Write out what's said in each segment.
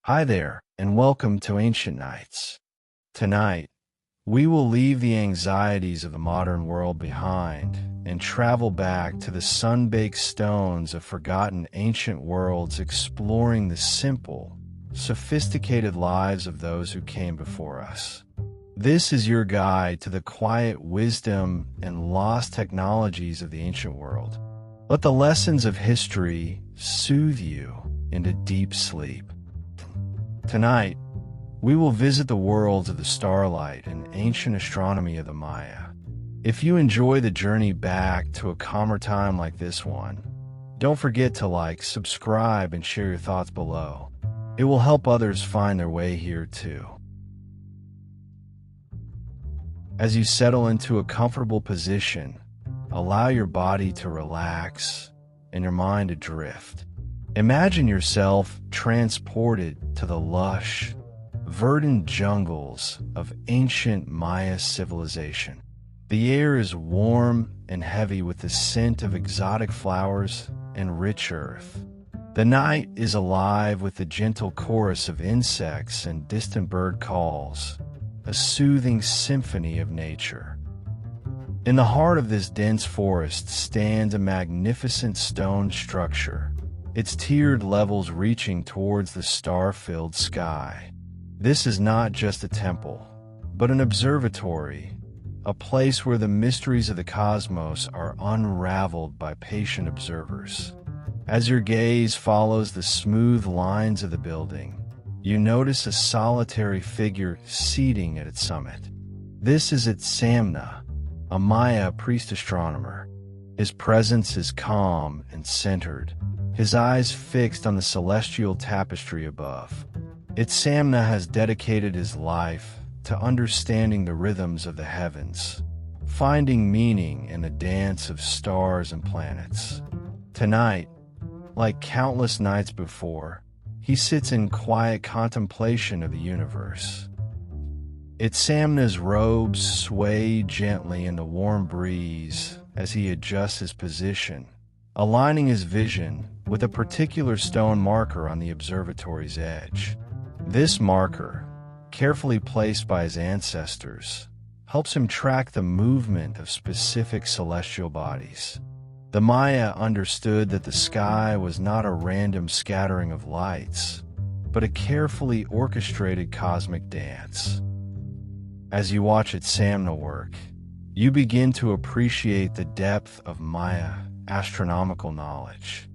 Hi there, and welcome to Ancient Nights. Tonight, we will leave the anxieties of the modern world behind and travel back to the sun-baked stones of forgotten ancient worlds, exploring the simple, sophisticated lives of those who came before us. This is your guide to the quiet wisdom and lost technologies of the ancient world. Let the lessons of history soothe you into deep sleep. Tonight, we will visit the worlds of the Starlight and ancient astronomy of the Maya. If you enjoy the journey back to a calmer time like this one, don't forget to like, subscribe, and share your thoughts below. It will help others find their way here too. As you settle into a comfortable position, allow your body to relax and your mind to drift. Imagine yourself transported to the lush, verdant jungles of ancient Maya civilization. The air is warm and heavy with the scent of exotic flowers and rich earth. The night is alive with the gentle chorus of insects and distant bird calls, a soothing symphony of nature. In the heart of this dense forest stands a magnificent stone structure, its tiered levels reaching towards the star-filled sky. This is not just a temple, but an observatory, a place where the mysteries of the cosmos are unraveled by patient observers. As your gaze follows the smooth lines of the building, you notice a solitary figure seating at its summit. This is Itzamna, a Maya priest-astronomer. His presence is calm and centered, his eyes fixed on the celestial tapestry above. Itzamna has dedicated his life to understanding the rhythms of the heavens, finding meaning in the dance of stars and planets. Tonight, like countless nights before, he sits in quiet contemplation of the universe. Itzamna's robes sway gently in the warm breeze as he adjusts his position, aligning his vision with a particular stone marker on the observatory's edge. This marker, carefully placed by his ancestors, helps him track the movement of specific celestial bodies. The Maya understood that the sky was not a random scattering of lights, but a carefully orchestrated cosmic dance. As you watch Itzamna work, you begin to appreciate the depth of Maya astronomical knowledge.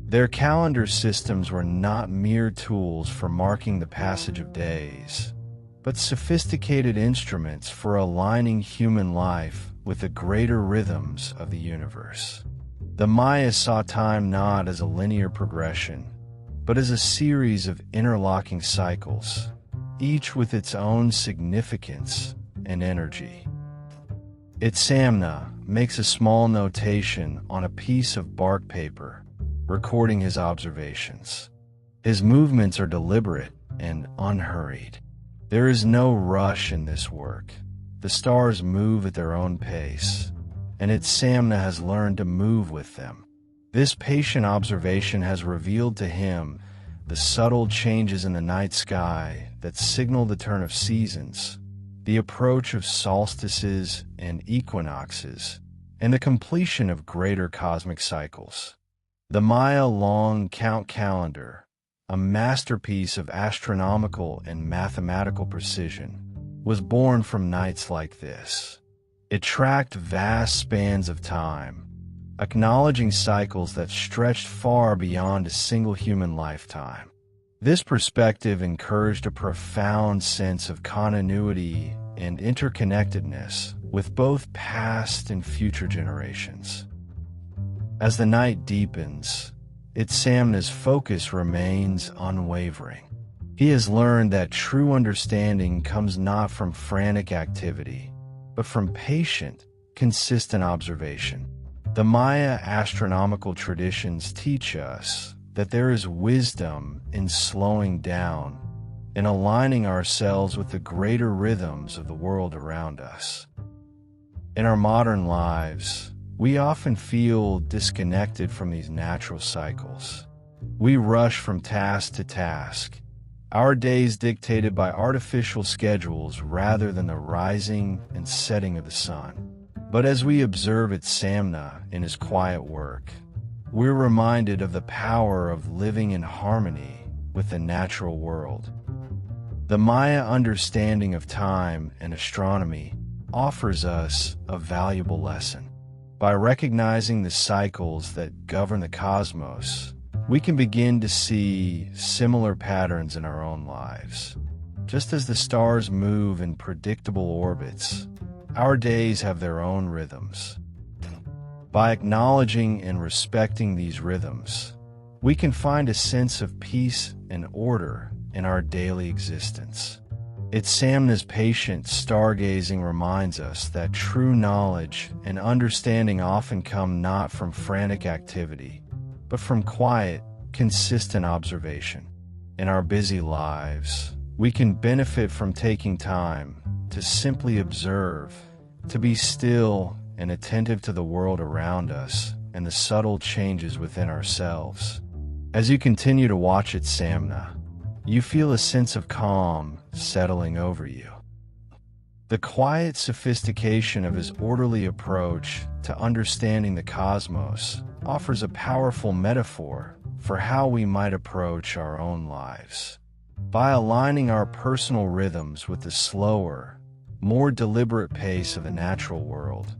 Their calendar systems were not mere tools for marking the passage of days, but sophisticated instruments for aligning human life with the greater rhythms of the universe. The Maya saw time not as a linear progression, but as a series of interlocking cycles, each with its own significance and energy. Itzamna makes a small notation on a piece of bark paper, recording his observations. His movements are deliberate and unhurried. There is no rush in this work. The stars move at their own pace, and Itzamna has learned to move with them. This patient observation has revealed to him the subtle changes in the night sky that signal the turn of seasons, the approach of solstices and equinoxes, and the completion of greater cosmic cycles. The Maya long count calendar, a masterpiece of astronomical and mathematical precision, was born from nights like this. It tracked vast spans of time, acknowledging cycles that stretched far beyond a single human lifetime. This perspective encouraged a profound sense of continuity and interconnectedness with both past and future generations. As the night deepens, Itzamna's focus remains unwavering. He has learned that true understanding comes not from frantic activity, but from patient, consistent observation. The Maya astronomical traditions teach us that there is wisdom in slowing down and aligning ourselves with the greater rhythms of the world around us. In our modern lives, we often feel disconnected from these natural cycles. We rush from task to task, our days dictated by artificial schedules rather than the rising and setting of the sun. But as we observe Itzamna in his quiet work, we're reminded of the power of living in harmony with the natural world. The Maya understanding of time and astronomy offers us a valuable lesson. By recognizing the cycles that govern the cosmos, we can begin to see similar patterns in our own lives. Just as the stars move in predictable orbits, our days have their own rhythms. By acknowledging and respecting these rhythms, we can find a sense of peace and order in our daily existence. Itzamna's patient stargazing reminds us that true knowledge and understanding often come not from frantic activity, but from quiet, consistent observation. In our busy lives, we can benefit from taking time to simply observe, to be still and attentive to the world around us and the subtle changes within ourselves. As you continue to watch Itzamna, you feel a sense of calm settling over you. The quiet sophistication of his orderly approach to understanding the cosmos offers a powerful metaphor for how we might approach our own lives. By aligning our personal rhythms with the slower, more deliberate pace of the natural world,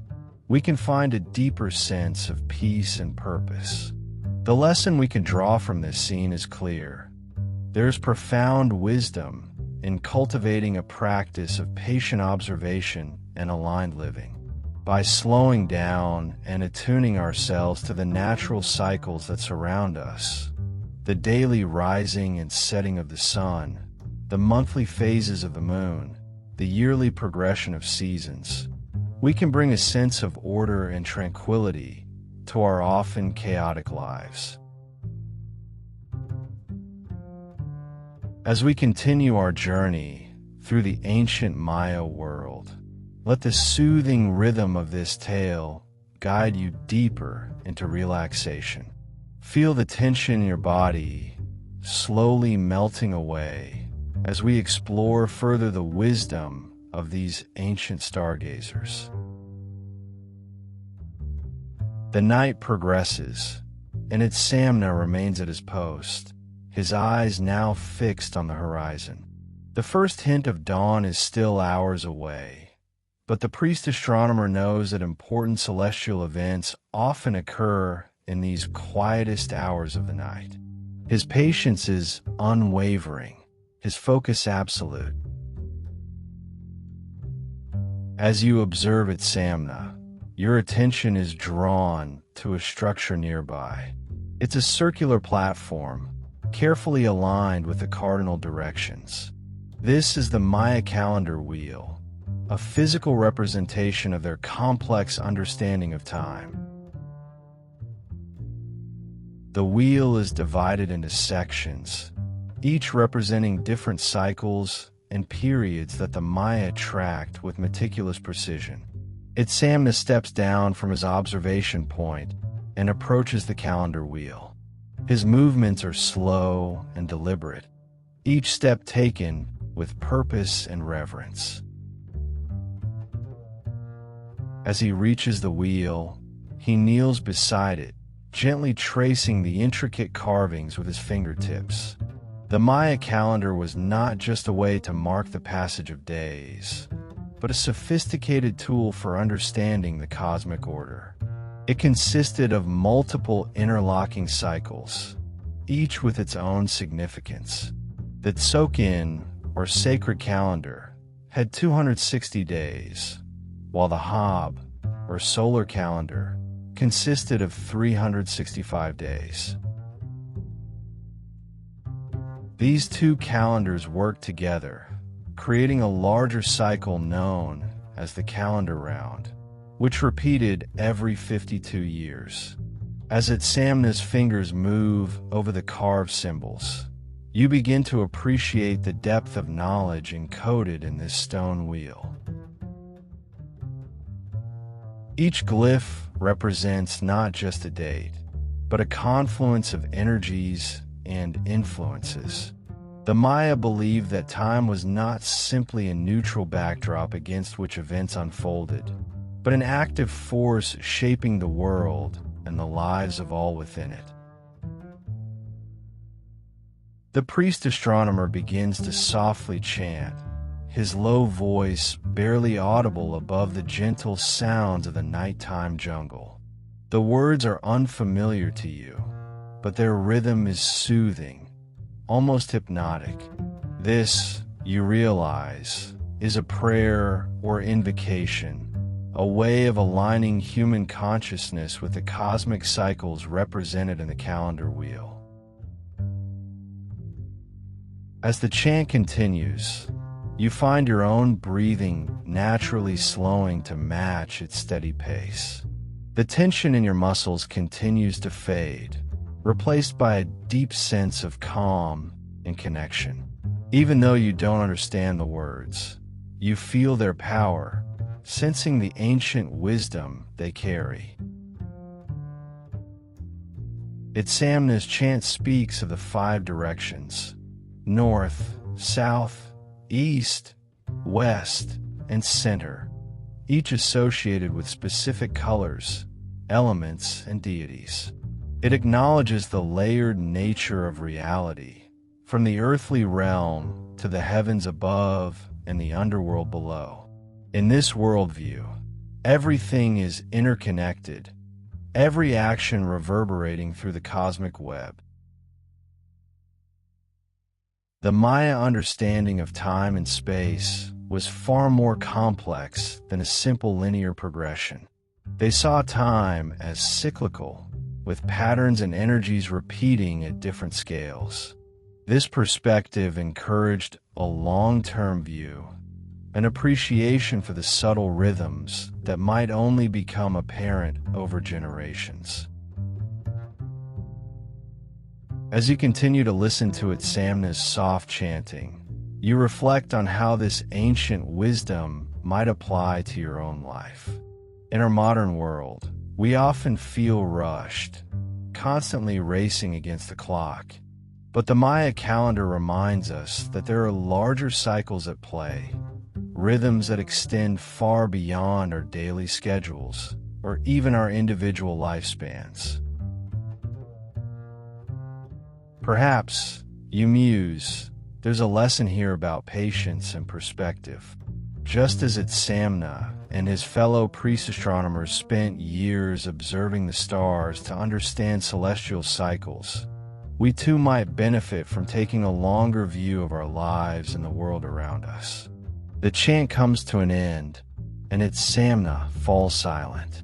we can find a deeper sense of peace and purpose. The lesson we can draw from this scene is clear. There's profound wisdom in cultivating a practice of patient observation and aligned living. By slowing down and attuning ourselves to the natural cycles that surround us, the daily rising and setting of the sun, the monthly phases of the moon, the yearly progression of seasons, we can bring a sense of order and tranquility to our often chaotic lives. As we continue our journey through the ancient Maya world, let the soothing rhythm of this tale guide you deeper into relaxation. Feel the tension in your body slowly melting away as we explore further the wisdom of these ancient stargazers. The night progresses, and Itzamna remains at his post, his eyes now fixed on the horizon. The first hint of dawn is still hours away, but the priest-astronomer knows that important celestial events often occur in these quietest hours of the night. His patience is unwavering, his focus absolute. As you observe Itzamna, your attention is drawn to a structure nearby. It's a circular platform, carefully aligned with the cardinal directions. This is the Maya calendar wheel, a physical representation of their complex understanding of time. The wheel is divided into sections, each representing different cycles and periods that the Maya tracked with meticulous precision. Itzamna steps down from his observation point and approaches the calendar wheel. His movements are slow and deliberate, each step taken with purpose and reverence. As he reaches the wheel, he kneels beside it, gently tracing the intricate carvings with his fingertips. The Maya calendar was not just a way to mark the passage of days, but a sophisticated tool for understanding the cosmic order. It consisted of multiple interlocking cycles, each with its own significance. The Tsokin, or sacred calendar, had 260 days, while the Hab, or solar calendar, consisted of 365 days. These two calendars worked together, creating a larger cycle known as the calendar round, which repeated every 52 years. As Itzamna's fingers move over the carved symbols, you begin to appreciate the depth of knowledge encoded in this stone wheel. Each glyph represents not just a date, but a confluence of energies and influences. The Maya believed that time was not simply a neutral backdrop against which events unfolded, but an active force shaping the world and the lives of all within it. The priest-astronomer begins to softly chant, his low voice barely audible above the gentle sounds of the nighttime jungle. The words are unfamiliar to you, but their rhythm is soothing, almost hypnotic. This, you realize, is a prayer or invocation, a way of aligning human consciousness with the cosmic cycles represented in the calendar wheel. As the chant continues, you find your own breathing naturally slowing to match its steady pace. The tension in your muscles continues to fade, replaced by a deep sense of calm and connection. Even though you don't understand the words, you feel their power, sensing the ancient wisdom they carry. Itzamna's chant speaks of the 5 directions: north, south, east, west, and center, each associated with specific colors, elements, and deities. It acknowledges the layered nature of reality, from the earthly realm to the heavens above and the underworld below. In this worldview, everything is interconnected, every action reverberating through the cosmic web. The Maya understanding of time and space was far more complex than a simple linear progression. They saw time as cyclical, with patterns and energies repeating at different scales. This perspective encouraged a long-term view, an appreciation for the subtle rhythms that might only become apparent over generations. As you continue to listen to Itzamna's soft chanting, you reflect on how this ancient wisdom might apply to your own life. In our modern world, we often feel rushed, constantly racing against the clock. But the Maya calendar reminds us that there are larger cycles at play, rhythms that extend far beyond our daily schedules or even our individual lifespans. Perhaps, you muse, there's a lesson here about patience and perspective. Just as Itzamna and his fellow priest-astronomers spent years observing the stars to understand celestial cycles, we too might benefit from taking a longer view of our lives and the world around us. The chant comes to an end, and Itzamna falls silent.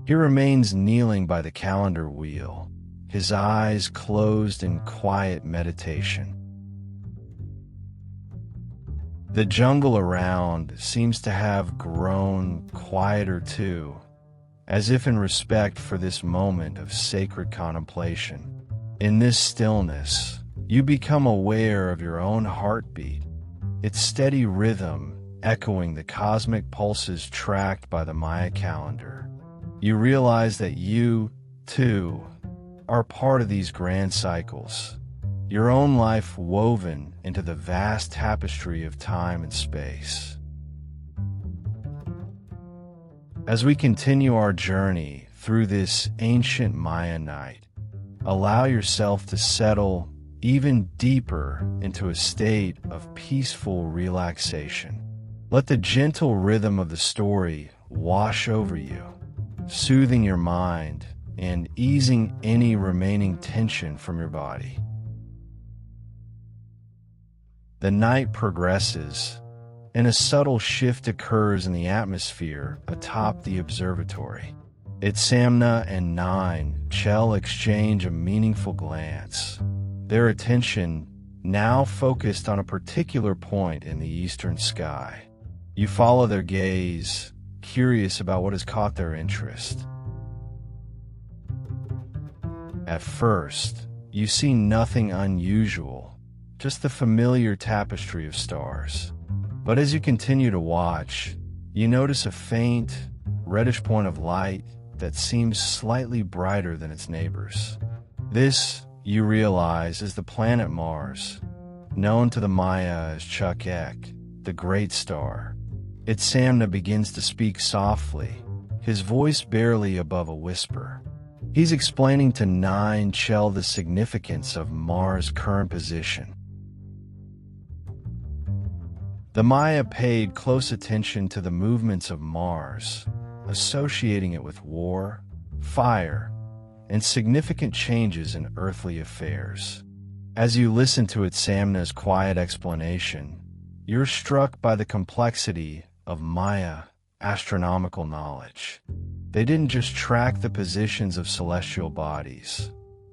He remains kneeling by the calendar wheel, his eyes closed in quiet meditation. The jungle around seems to have grown quieter too, as if in respect for this moment of sacred contemplation. In this stillness, you become aware of your own heartbeat, its steady rhythm echoing the cosmic pulses tracked by the Maya calendar. You realize that you, too, are part of these grand cycles, your own life woven into the vast tapestry of time and space. As we continue our journey through this ancient Maya night, allow yourself to settle even deeper into a state of peaceful relaxation. Let the gentle rhythm of the story wash over you, soothing your mind and easing any remaining tension from your body. The night progresses, and a subtle shift occurs in the atmosphere atop the observatory. Itzamna and Chell exchange a meaningful glance, their attention now focused on a particular point in the eastern sky. You follow their gaze, curious about what has caught their interest. At first, you see nothing unusual, just the familiar tapestry of stars. But as you continue to watch, you notice a faint, reddish point of light that seems slightly brighter than its neighbors. This, you realize, is the planet Mars, known to the Maya as Chukek, the Great Star. Itzamna begins to speak softly, his voice barely above a whisper. He's explaining to 9 the significance of Mars' current position. The Maya paid close attention to the movements of Mars, associating it with war, fire, and significant changes in earthly affairs. As you listen to Itzamna's quiet explanation, you're struck by the complexity of Maya astronomical knowledge. They didn't just track the positions of celestial bodies.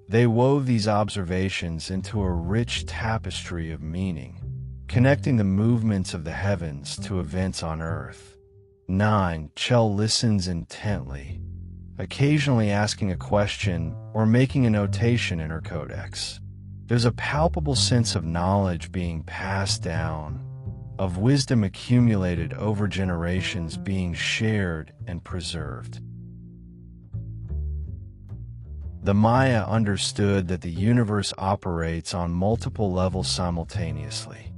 They wove these observations into a rich tapestry of meaning, connecting the movements of the heavens to events on Earth. 9 listens intently, occasionally asking a question or making a notation in her codex. There's a palpable sense of knowledge being passed down, of wisdom accumulated over generations being shared and preserved. The Maya understood that the universe operates on multiple levels simultaneously.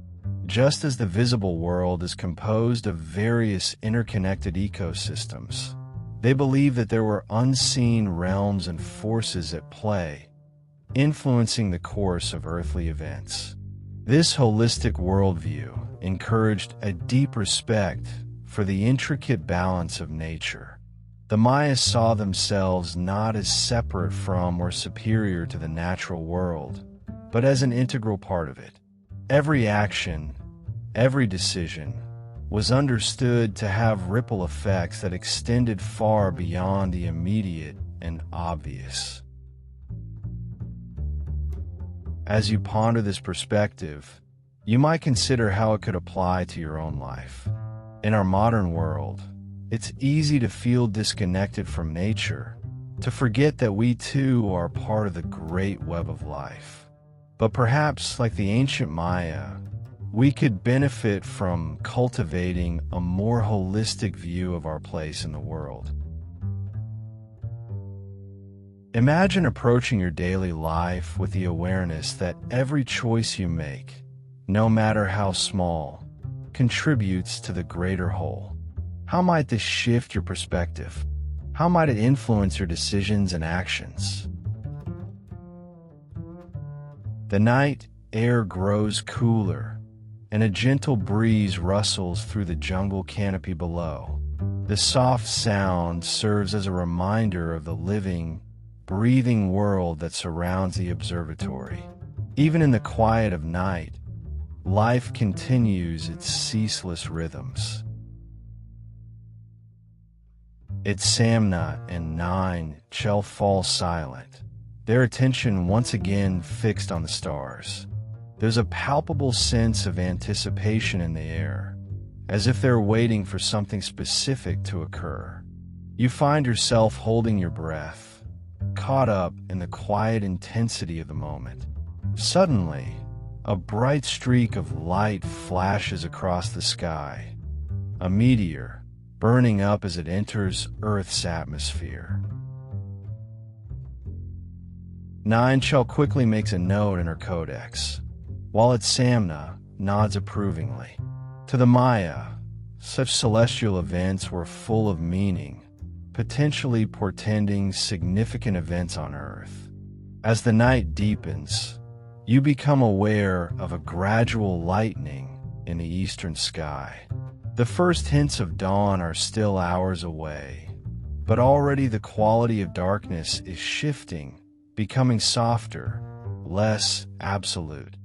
Just as the visible world is composed of various interconnected ecosystems, they believed that there were unseen realms and forces at play, influencing the course of earthly events. This holistic worldview encouraged a deep respect for the intricate balance of nature. The Maya saw themselves not as separate from or superior to the natural world, but as an integral part of it. Every action, every decision, was understood to have ripple effects that extended far beyond the immediate and obvious. As you ponder this perspective, you might consider how it could apply to your own life. In our modern world, it's easy to feel disconnected from nature, to forget that we too are part of the great web of life. But perhaps, like the ancient Maya, we could benefit from cultivating a more holistic view of our place in the world. Imagine approaching your daily life with the awareness that every choice you make, no matter how small, contributes to the greater whole. How might this shift your perspective? How might it influence your decisions and actions? The night air grows cooler, and a gentle breeze rustles through the jungle canopy below. The soft sound serves as a reminder of the living, breathing world that surrounds the observatory. Even in the quiet of night, life continues its ceaseless rhythms. Itzamna and 9 fall silent, their attention once again fixed on the stars. There's a palpable sense of anticipation in the air, as if they're waiting for something specific to occur. You find yourself holding your breath, caught up in the quiet intensity of the moment. Suddenly, a bright streak of light flashes across the sky, a meteor burning up as it enters Earth's atmosphere. 9 quickly makes a note in her codex, while Itzamna nods approvingly. To the Maya, such celestial events were full of meaning, potentially portending significant events on Earth. As the night deepens, you become aware of a gradual lightening in the eastern sky. The first hints of dawn are still hours away, but already the quality of darkness is shifting, becoming softer, less absolute.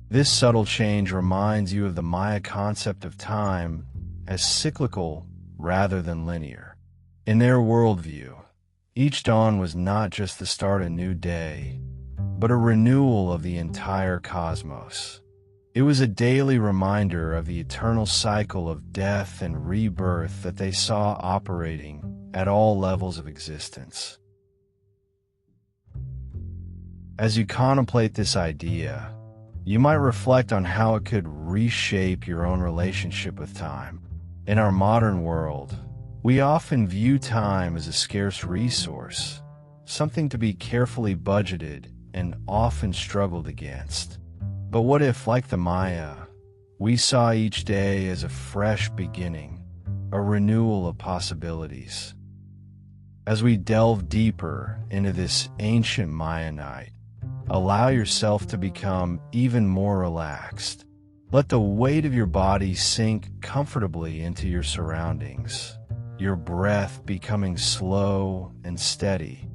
This subtle change reminds you of the Maya concept of time as cyclical rather than linear. In their worldview, each dawn was not just the start of a new day, but a renewal of the entire cosmos. It was a daily reminder of the eternal cycle of death and rebirth that they saw operating at all levels of existence. As you contemplate this idea, you might reflect on how it could reshape your own relationship with time. In our modern world, we often view time as a scarce resource, something to be carefully budgeted and often struggled against. But what if, like the Maya, we saw each day as a fresh beginning, a renewal of possibilities? As we delve deeper into this ancient Maya night, allow yourself to become even more relaxed. Let the weight of your body sink comfortably into your surroundings, your breath becoming slow and steady,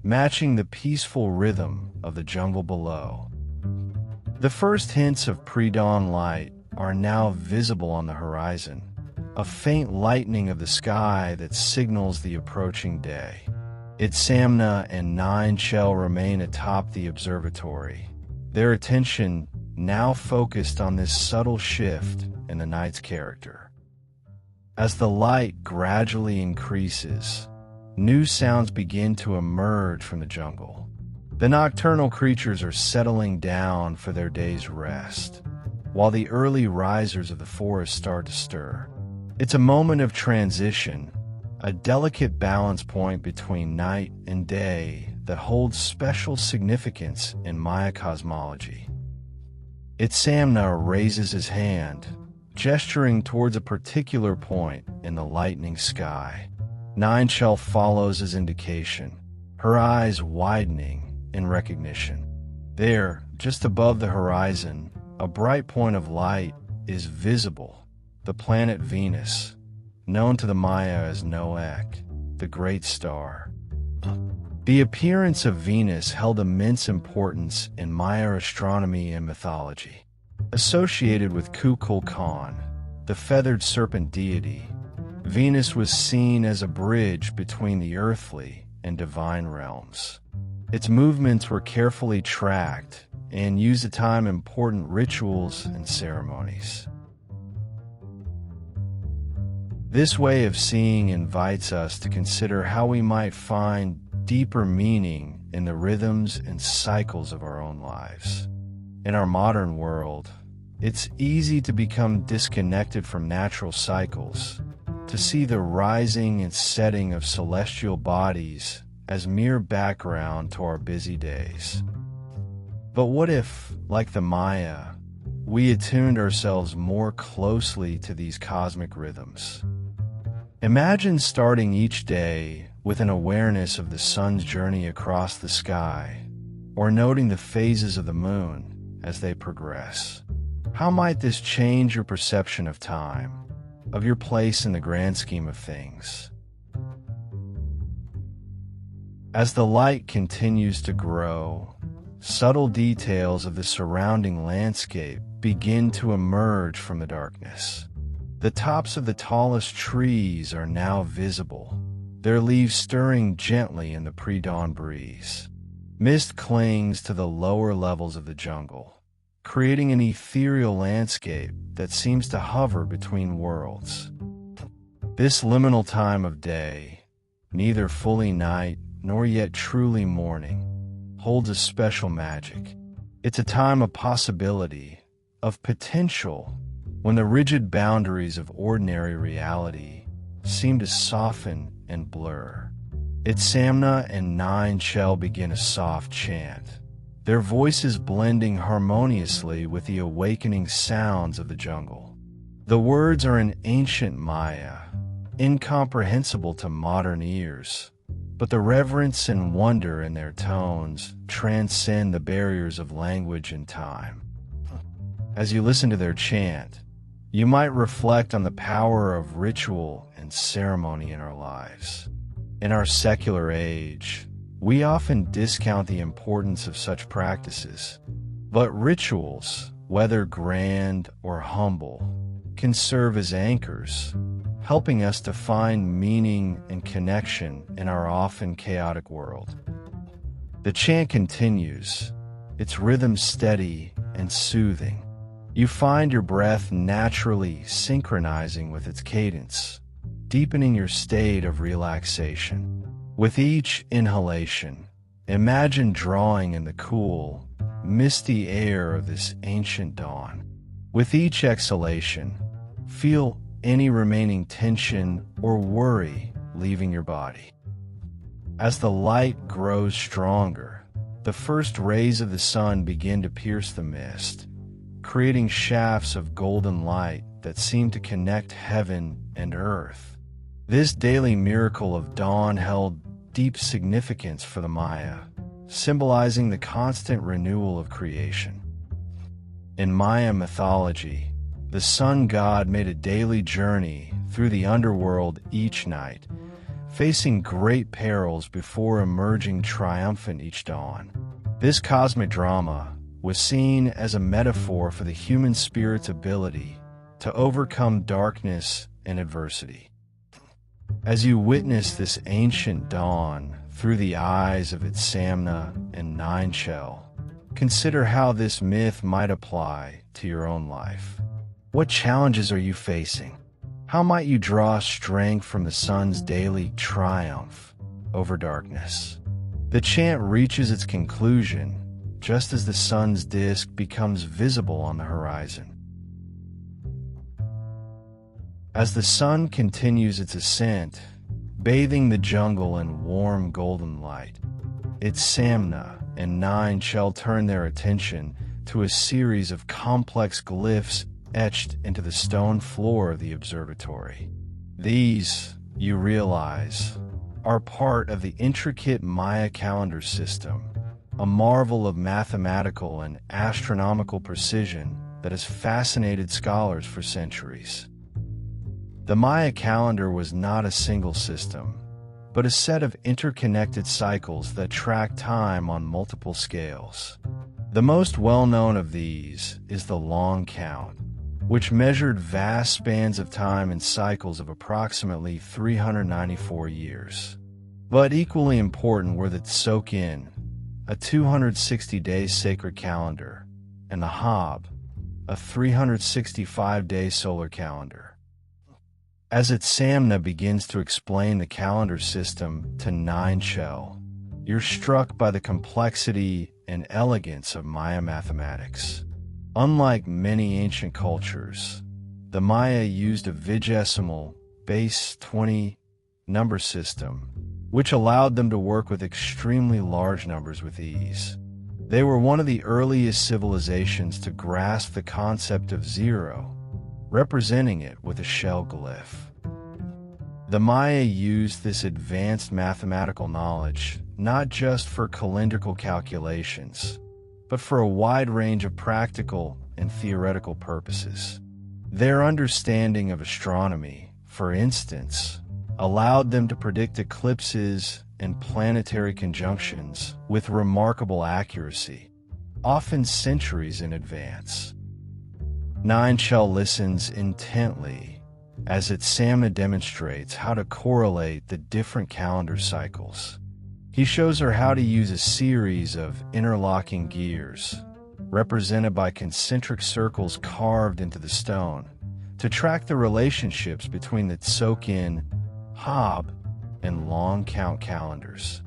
matching the peaceful rhythm of the jungle below. The first hints of pre-dawn light are now visible on the horizon, a faint lightening of the sky that signals the approaching day. Itzamna and Nine Shell remain atop the observatory, their attention now focused on this subtle shift in the night's character. As the light gradually increases, new sounds begin to emerge from the jungle. The nocturnal creatures are settling down for their day's rest, while the early risers of the forest start to stir. It's a moment of transition, a delicate balance point between night and day that holds special significance in Maya cosmology. Itzamna raises his hand, gesturing towards a particular point in the lightening sky. Nine Shell follows his indication, her eyes widening in recognition. There, just above the horizon, a bright point of light is visible, the planet Venus, known to the Maya as Noek, the great star. The appearance of Venus held immense importance in Maya astronomy and mythology. Associated with Kukulkan, the feathered serpent deity, Venus was seen as a bridge between the earthly and divine realms. Its movements were carefully tracked and used to time important rituals and ceremonies. This way of seeing invites us to consider how we might find deeper meaning in the rhythms and cycles of our own lives. In our modern world, it's easy to become disconnected from natural cycles, to see the rising and setting of celestial bodies as mere background to our busy days. But what if, like the Maya, we attuned ourselves more closely to these cosmic rhythms? Imagine starting each day with an awareness of the sun's journey across the sky, or noting the phases of the moon as they progress. How might this change your perception of time, of your place in the grand scheme of things? As the light continues to grow, subtle details of the surrounding landscape begin to emerge from the darkness. The tops of the tallest trees are now visible, their leaves stirring gently in the pre-dawn breeze. Mist clings to the lower levels of the jungle, creating an ethereal landscape that seems to hover between worlds. This liminal time of day, neither fully night nor yet truly morning, holds a special magic. It's a time of possibility, of potential, when the rigid boundaries of ordinary reality seem to soften and blur. Itzamna and Nine Shell begin a soft chant, their voices blending harmoniously with the awakening sounds of the jungle. The words are in ancient Maya, incomprehensible to modern ears, but the reverence and wonder in their tones transcend the barriers of language and time. As you listen to their chant, you might reflect on the power of ritual and ceremony in our lives. In our secular age, we often discount the importance of such practices, but rituals, whether grand or humble, can serve as anchors, helping us to find meaning and connection in our often chaotic world. The chant continues, its rhythm steady and soothing. You find your breath naturally synchronizing with its cadence, deepening your state of relaxation. With each inhalation, imagine drawing in the cool, misty air of this ancient dawn. With each exhalation, feel any remaining tension or worry leaving your body. As the light grows stronger, the first rays of the sun begin to pierce the mist, creating shafts of golden light that seem to connect heaven and earth. This daily miracle of dawn held deep significance for the Maya, symbolizing the constant renewal of creation. In Maya mythology, the sun god made a daily journey through the underworld each night, facing great perils before emerging triumphant each dawn. This cosmic drama was seen as a metaphor for the human spirit's ability to overcome darkness and adversity. As you witness this ancient dawn through the eyes of Itzamna and Nine Shell, consider how this myth might apply to your own life. What challenges are you facing? How might you draw strength from the sun's daily triumph over darkness? The chant reaches its conclusion just as the sun's disk becomes visible on the horizon. As the sun continues its ascent, bathing the jungle in warm golden light, Itzamna and Nine Shell turn their attention to a series of complex glyphs etched into the stone floor of the observatory. These, you realize, are part of the intricate Maya calendar system, a marvel of mathematical and astronomical precision that has fascinated scholars for centuries. The Maya calendar was not a single system, but a set of interconnected cycles that track time on multiple scales. The most well-known of these is the long count, which measured vast spans of time in cycles of approximately 394 years. But equally important were the Tzolk'in, a 260-day sacred calendar, and the Hab, a 365-day solar calendar. As Itzamna begins to explain the calendar system to Nine Shell, you're struck by the complexity and elegance of Maya mathematics. Unlike many ancient cultures, the Maya used a vigesimal, base 20 number system, which allowed them to work with extremely large numbers with ease. They were one of the earliest civilizations to grasp the concept of zero, representing it with a shell glyph. The Maya used this advanced mathematical knowledge not just for calendrical calculations, but for a wide range of practical and theoretical purposes. Their understanding of astronomy, for instance, allowed them to predict eclipses and planetary conjunctions with remarkable accuracy, often centuries in advance. Nine Shell listens intently as Itzamna demonstrates how to correlate the different calendar cycles. He shows her how to use a series of interlocking gears, represented by concentric circles carved into the stone, to track the relationships between the Tzolk'in, Hab, and long count calendars.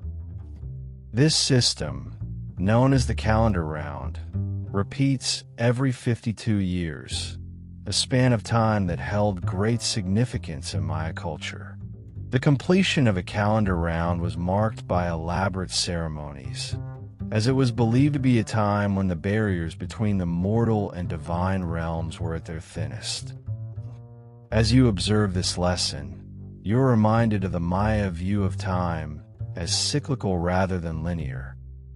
This system, known as the calendar round, repeats every 52 years, a span of time that held great significance in Maya culture. The completion of a calendar round was marked by elaborate ceremonies, as it was believed to be a time when the barriers between the mortal and divine realms were at their thinnest. As you observe this lesson, you're reminded of the Maya view of time as cyclical rather than linear.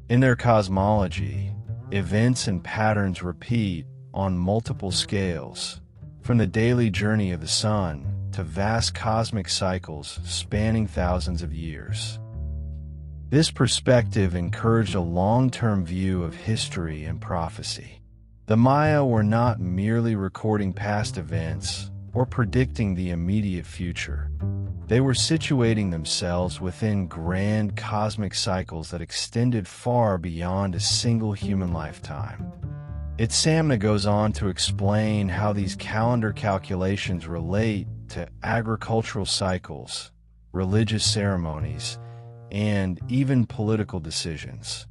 In their cosmology, events and patterns repeat on multiple scales, from the daily journey of the sun to vast cosmic cycles spanning thousands of years. This perspective encouraged a long-term view of history and prophecy. The Maya were not merely recording past events or predicting the immediate future. They were situating themselves within grand cosmic cycles that extended far beyond a single human lifetime. Itzamna goes on to explain how these calendar calculations relate to agricultural cycles, religious ceremonies, and even political decisions.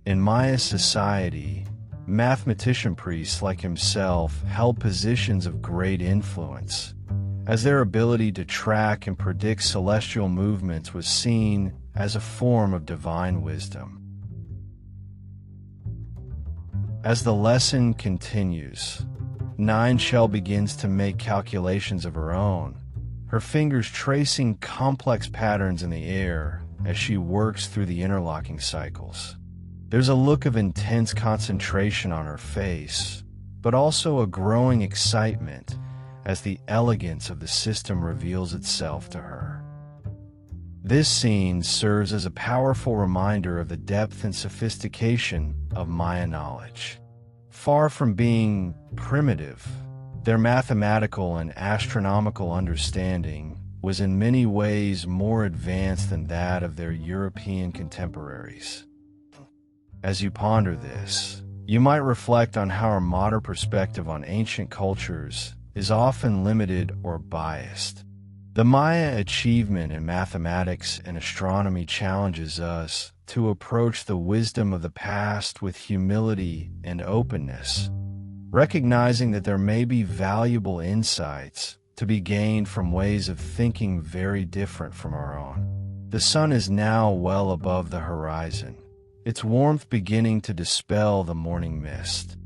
In Maya society, mathematician priests like himself held positions of great influence, as their ability to track and predict celestial movements was seen as a form of divine wisdom. As the lesson continues, Nine Shell begins to make calculations of her own, her fingers tracing complex patterns in the air as she works through the interlocking cycles. There's a look of intense concentration on her face, but also a growing excitement as the elegance of the system reveals itself to her. This scene serves as a powerful reminder of the depth and sophistication of Maya knowledge. Far from being primitive, their mathematical and astronomical understanding was in many ways more advanced than that of their European contemporaries. As you ponder this, you might reflect on how our modern perspective on ancient cultures is often limited or biased. The Maya achievement in mathematics and astronomy challenges us to approach the wisdom of the past with humility and openness, recognizing that there may be valuable insights to be gained from ways of thinking very different from our own. The sun is now well above the horizon, its warmth beginning to dispel the morning mist.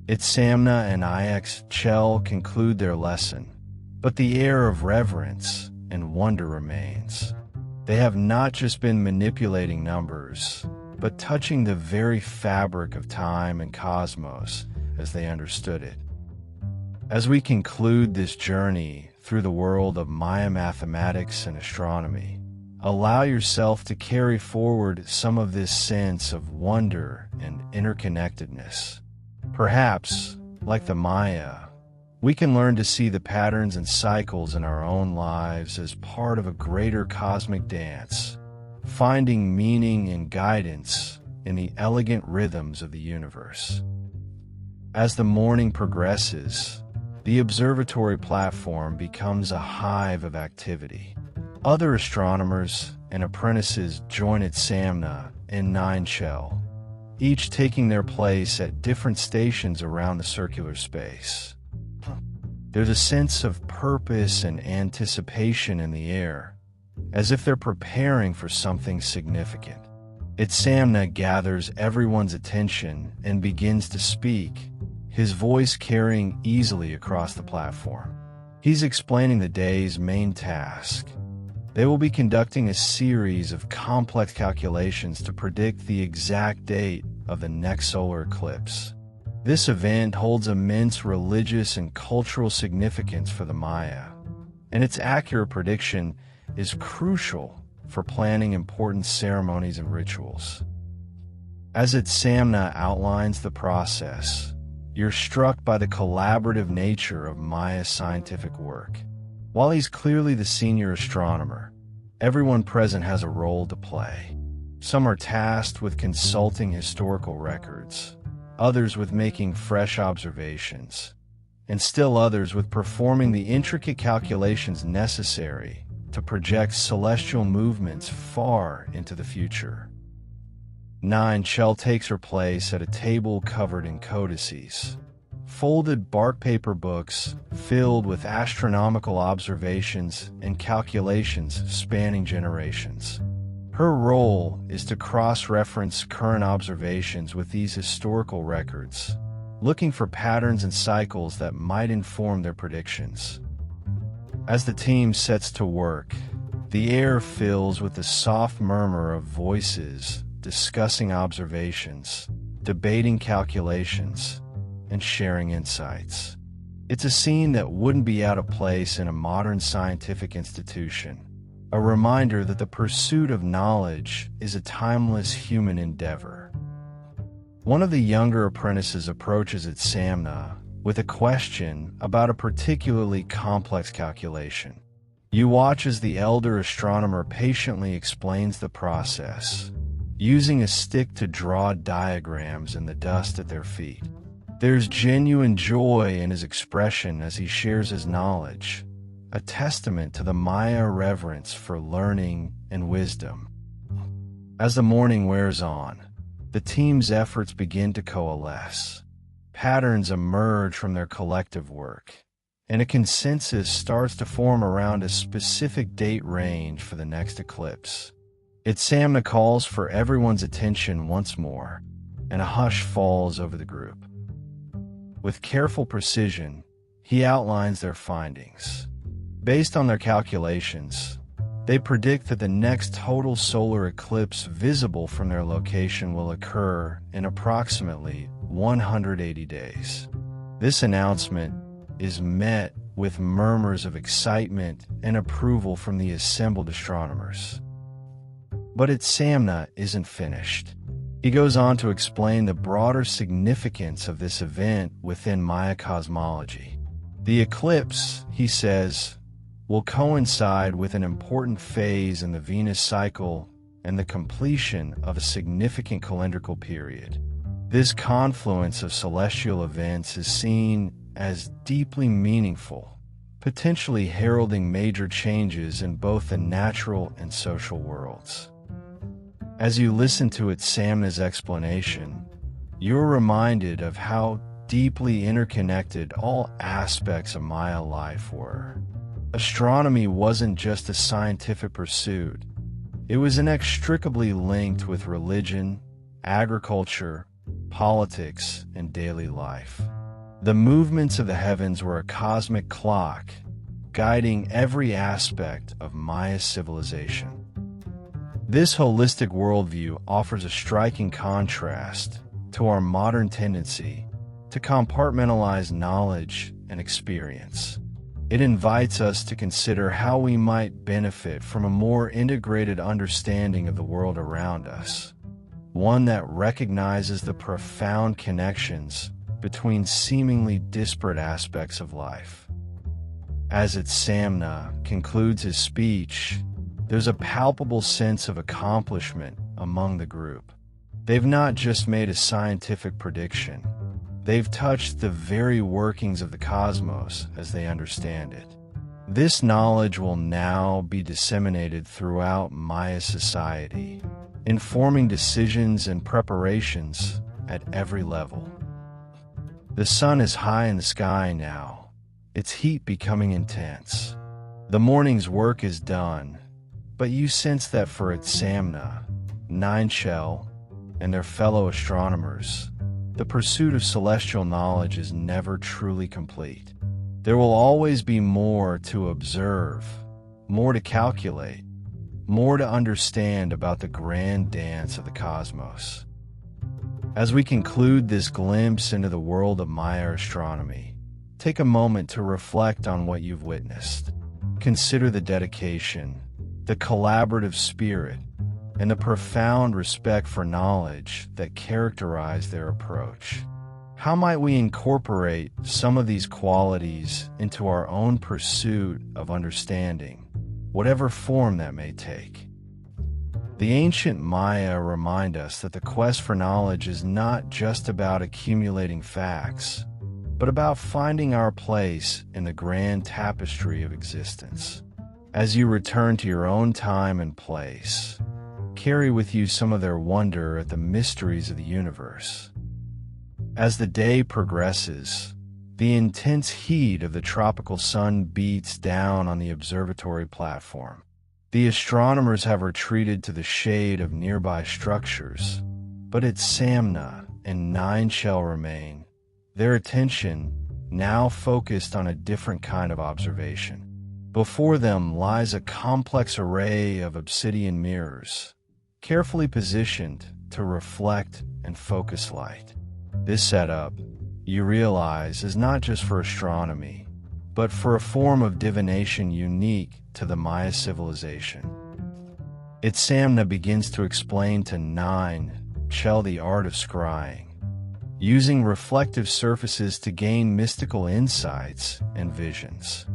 Itzamna and Chell conclude their lesson, but the air of reverence and wonder remains. They have not just been manipulating numbers, but touching the very fabric of time and cosmos as they understood it. As we conclude this journey through the world of Maya mathematics and astronomy, allow yourself to carry forward some of this sense of wonder and interconnectedness. Perhaps, like the Maya, we can learn to see the patterns and cycles in our own lives as part of a greater cosmic dance, finding meaning and guidance in the elegant rhythms of the universe. As the morning progresses, the observatory platform becomes a hive of activity. Other astronomers and apprentices join Itzamna and Nine Shell, each taking their place at different stations around the circular space. There's a sense of purpose and anticipation in the air, as if they're preparing for something significant. Itzamna gathers everyone's attention and begins to speak, his voice carrying easily across the platform. He's explaining the day's main task. They will be conducting a series of complex calculations to predict the exact date of the next solar eclipse. This event holds immense religious and cultural significance for the Maya, and its accurate prediction is crucial for planning important ceremonies and rituals. As Itzamna outlines the process, you're struck by the collaborative nature of Maya's scientific work. While he's clearly the senior astronomer, everyone present has a role to play. Some are tasked with consulting historical records, others with making fresh observations, and still others with performing the intricate calculations necessary to project celestial movements far into the future. Nine Shell takes her place at a table covered in codices, folded bark paper books filled with astronomical observations and calculations spanning generations. Her role is to cross-reference current observations with these historical records, looking for patterns and cycles that might inform their predictions. As the team sets to work, the air fills with the soft murmur of voices discussing observations, debating calculations, and sharing insights. It's a scene that wouldn't be out of place in a modern scientific institution, a reminder that the pursuit of knowledge is a timeless human endeavor. One of the younger apprentices approaches Itzamna with a question about a particularly complex calculation. You watch as the elder astronomer patiently explains the process, using a stick to draw diagrams in the dust at their feet. There's genuine joy in his expression as he shares his knowledge, a testament to the Maya reverence for learning and wisdom. As the morning wears on, the team's efforts begin to coalesce. Patterns emerge from their collective work, and a consensus starts to form around a specific date range for the next eclipse. Itzamna calls for everyone's attention once more. and a hush falls over the group. With careful precision, he outlines their findings. Based on their calculations, they predict that the next total solar eclipse visible from their location will occur in approximately 180 days. This announcement is met with murmurs of excitement and approval from the assembled astronomers. But Itzamna isn't finished. He goes on to explain the broader significance of this event within Maya cosmology. The eclipse, he says, will coincide with an important phase in the Venus cycle and the completion of a significant calendrical period. This confluence of celestial events is seen as deeply meaningful, potentially heralding major changes in both the natural and social worlds. As you listen to Itzamna's explanation, you're reminded of how deeply interconnected all aspects of Maya life were. Astronomy wasn't just a scientific pursuit. It was inextricably linked with religion, agriculture, politics, and daily life. The movements of the heavens were a cosmic clock, guiding every aspect of Maya civilization. This holistic worldview offers a striking contrast to our modern tendency to compartmentalize knowledge and experience. It invites us to consider how we might benefit from a more integrated understanding of the world around us, one that recognizes the profound connections between seemingly disparate aspects of life. As Itzamna concludes his speech, there's a palpable sense of accomplishment among the group. They've not just made a scientific prediction, they've touched the very workings of the cosmos as they understand it. This knowledge will now be disseminated throughout Maya society, informing decisions and preparations at every level. The sun is high in the sky now, its heat becoming intense. The morning's work is done, but you sense that for Itzamna, Nineshell, and their fellow astronomers, the pursuit of celestial knowledge is never truly complete. There will always be more to observe, more to calculate, more to understand about the grand dance of the cosmos. As we conclude this glimpse into the world of Maya astronomy, take a moment to reflect on what you've witnessed. Consider the dedication, the collaborative spirit, and the profound respect for knowledge that characterize their approach. How might we incorporate some of these qualities into our own pursuit of understanding, whatever form that may take? The ancient Maya remind us that the quest for knowledge is not just about accumulating facts, but about finding our place in the grand tapestry of existence. As you return to your own time and place, carry with you some of their wonder at the mysteries of the universe. As the day progresses, the intense heat of the tropical sun beats down on the observatory platform. The astronomers have retreated to the shade of nearby structures, but Itzamna and Nineshell remain, their attention now focused on a different kind of observation. Before them lies a complex array of obsidian mirrors, carefully positioned to reflect and focus light. This setup, you realize, is not just for astronomy, but for a form of divination unique to the Maya civilization. Itzamna begins to explain to Nineshell the art of scrying, using reflective surfaces to gain mystical insights and visions.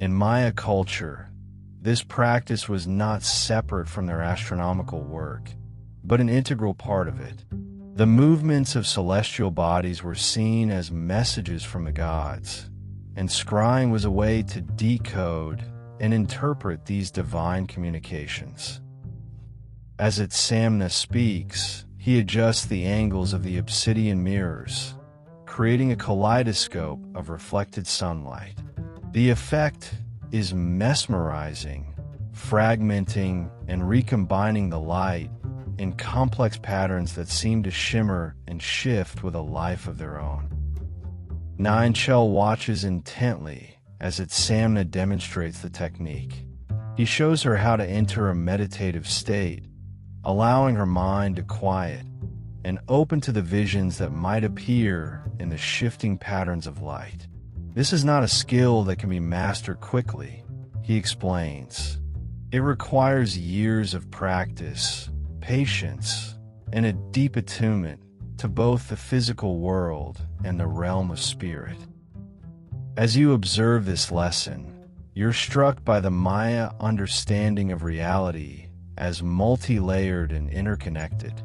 In Maya culture, this practice was not separate from their astronomical work, but an integral part of it. The movements of celestial bodies were seen as messages from the gods, and scrying was a way to decode and interpret these divine communications. As Itzamna speaks, he adjusts the angles of the obsidian mirrors, creating a kaleidoscope of reflected sunlight. The effect is mesmerizing, fragmenting and recombining the light in complex patterns that seem to shimmer and shift with a life of their own. Nine watches intently as Itzamna demonstrates the technique. He shows her how to enter a meditative state, allowing her mind to quiet and open to the visions that might appear in the shifting patterns of light. This is not a skill that can be mastered quickly, he explains. It requires years of practice, patience, and a deep attunement to both the physical world and the realm of spirit. As you observe this lesson, you're struck by the Maya understanding of reality as multi-layered and interconnected.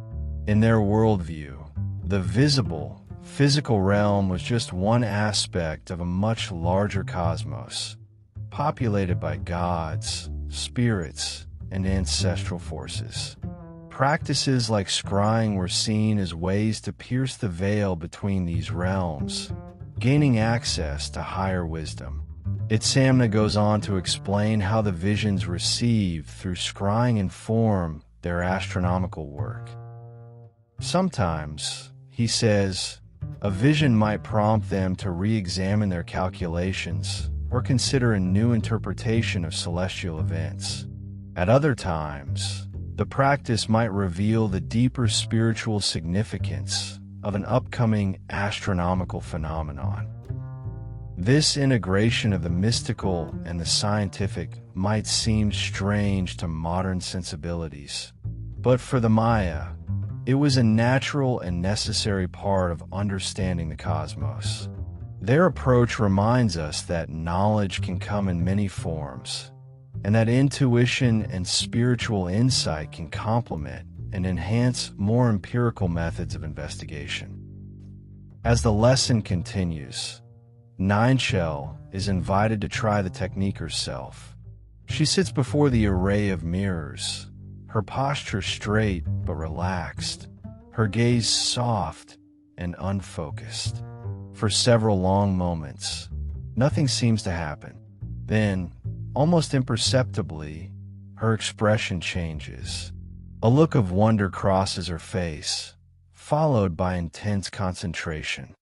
In their worldview, the visible, physical realm was just one aspect of a much larger cosmos, populated by gods, spirits, and ancestral forces. Practices like scrying were seen as ways to pierce the veil between these realms, gaining access to higher wisdom. Itzamna goes on to explain how the visions received through scrying inform their astronomical work. Sometimes, he says, a vision might prompt them to re-examine their calculations or consider a new interpretation of celestial events. At other times, the practice might reveal the deeper spiritual significance of an upcoming astronomical phenomenon. This integration of the mystical and the scientific might seem strange to modern sensibilities, but for the Maya, it was a natural and necessary part of understanding the cosmos. Their approach reminds us that knowledge can come in many forms, and that intuition and spiritual insight can complement and enhance more empirical methods of investigation. As the lesson continues, Nineshell is invited to try the technique herself. She sits before the array of mirrors, her posture straight but relaxed, her gaze soft and unfocused. For several long moments, nothing seems to happen. Then, almost imperceptibly, her expression changes. A look of wonder crosses her face, followed by intense concentration.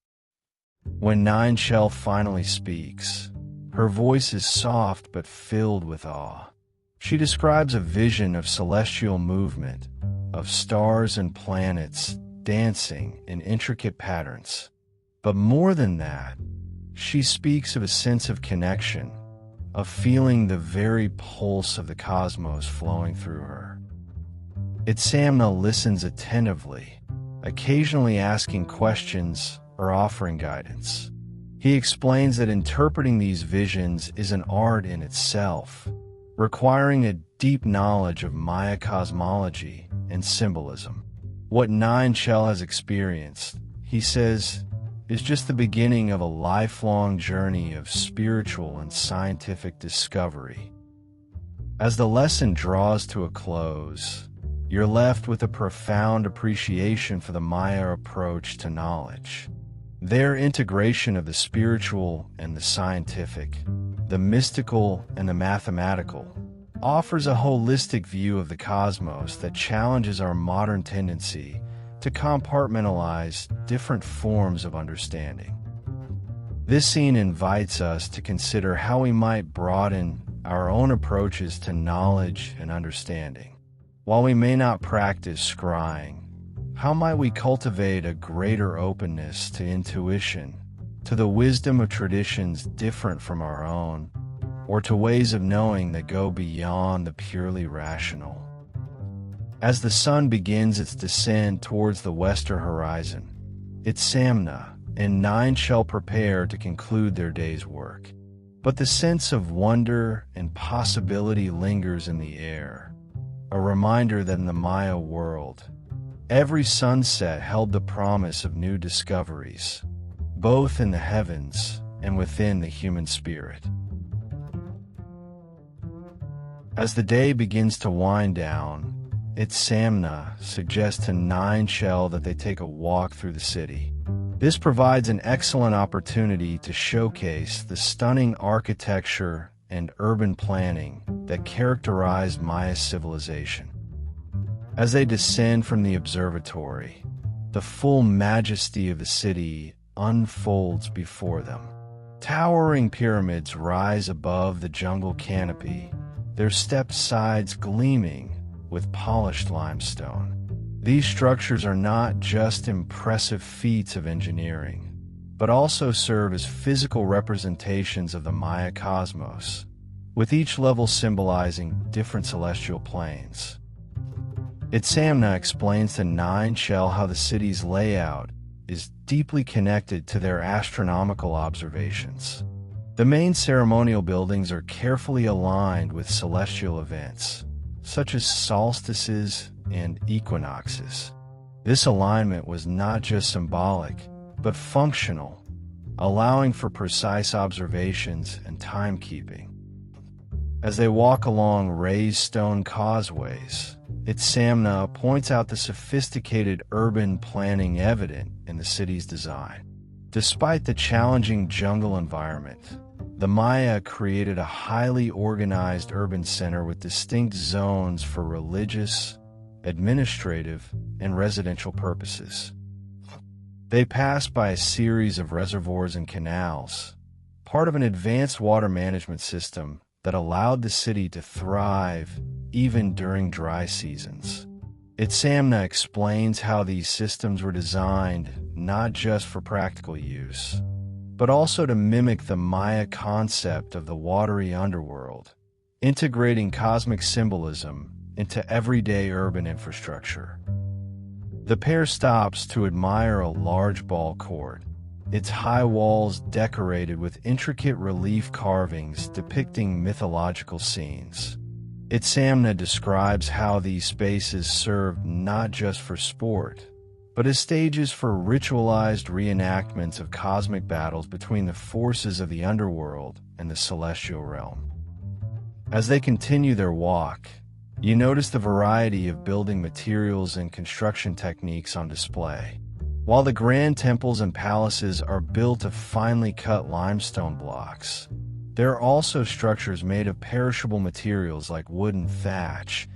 When Nineshell finally speaks, her voice is soft but filled with awe. She describes a vision of celestial movement, of stars and planets dancing in intricate patterns. But more than that, she speaks of a sense of connection, of feeling the very pulse of the cosmos flowing through her. Itzamna listens attentively, occasionally asking questions or offering guidance. He explains that interpreting these visions is an art in itself, requiring a deep knowledge of Maya cosmology and symbolism. What Nineshell has experienced, he says, is just the beginning of a lifelong journey of spiritual and scientific discovery. As the lesson draws to a close, you're left with a profound appreciation for the Maya approach to knowledge. Their integration of the spiritual and the scientific, the mystical and the mathematical, offers a holistic view of the cosmos that challenges our modern tendency to compartmentalize different forms of understanding. This scene invites us to consider how we might broaden our own approaches to knowledge and understanding. While we may not practice scrying, how might we cultivate a greater openness to intuition, to the wisdom of traditions different from our own, or to ways of knowing that go beyond the purely rational? As the sun begins its descent towards the western horizon, Itzamna and Nineshell prepare to conclude their day's work. But the sense of wonder and possibility lingers in the air, a reminder that in the Maya world, every sunset held the promise of new discoveries, both in the heavens and within the human spirit. As the day begins to wind down, Itzamna suggests to Nineshell that they take a walk through the city. This provides an excellent opportunity to showcase the stunning architecture and urban planning that characterized Maya civilization. As they descend from the observatory, the full majesty of the city unfolds before them. Towering pyramids rise above the jungle canopy, their stepped sides gleaming with polished limestone. These structures are not just impressive feats of engineering, but also serve as physical representations of the Maya cosmos, with each level symbolizing different celestial planes. Itzamna explains to Nine Shell how the city's layout is deeply connected to their astronomical observations. The main ceremonial buildings are carefully aligned with celestial events, such as solstices and equinoxes. This alignment was not just symbolic, but functional, allowing for precise observations and timekeeping. As they walk along raised stone causeways, Itzamna points out the sophisticated urban planning evident in the city's design. Despite the challenging jungle environment, the Maya created a highly organized urban center with distinct zones for religious, administrative, and residential purposes. They pass by a series of reservoirs and canals, part of an advanced water management system that allowed the city to thrive even during dry seasons. Itzamna explains how these systems were designed not just for practical use, but also to mimic the Maya concept of the watery underworld, integrating cosmic symbolism into everyday urban infrastructure. The pair stops to admire a large ball court, its high walls decorated with intricate relief carvings depicting mythological scenes. Itzamna describes how these spaces served not just for sport, but as stages for ritualized reenactments of cosmic battles between the forces of the underworld and the celestial realm. As they continue their walk, you notice the variety of building materials and construction techniques on display. While the grand temples and palaces are built of finely cut limestone blocks, there are also structures made of perishable materials like wood and thatch,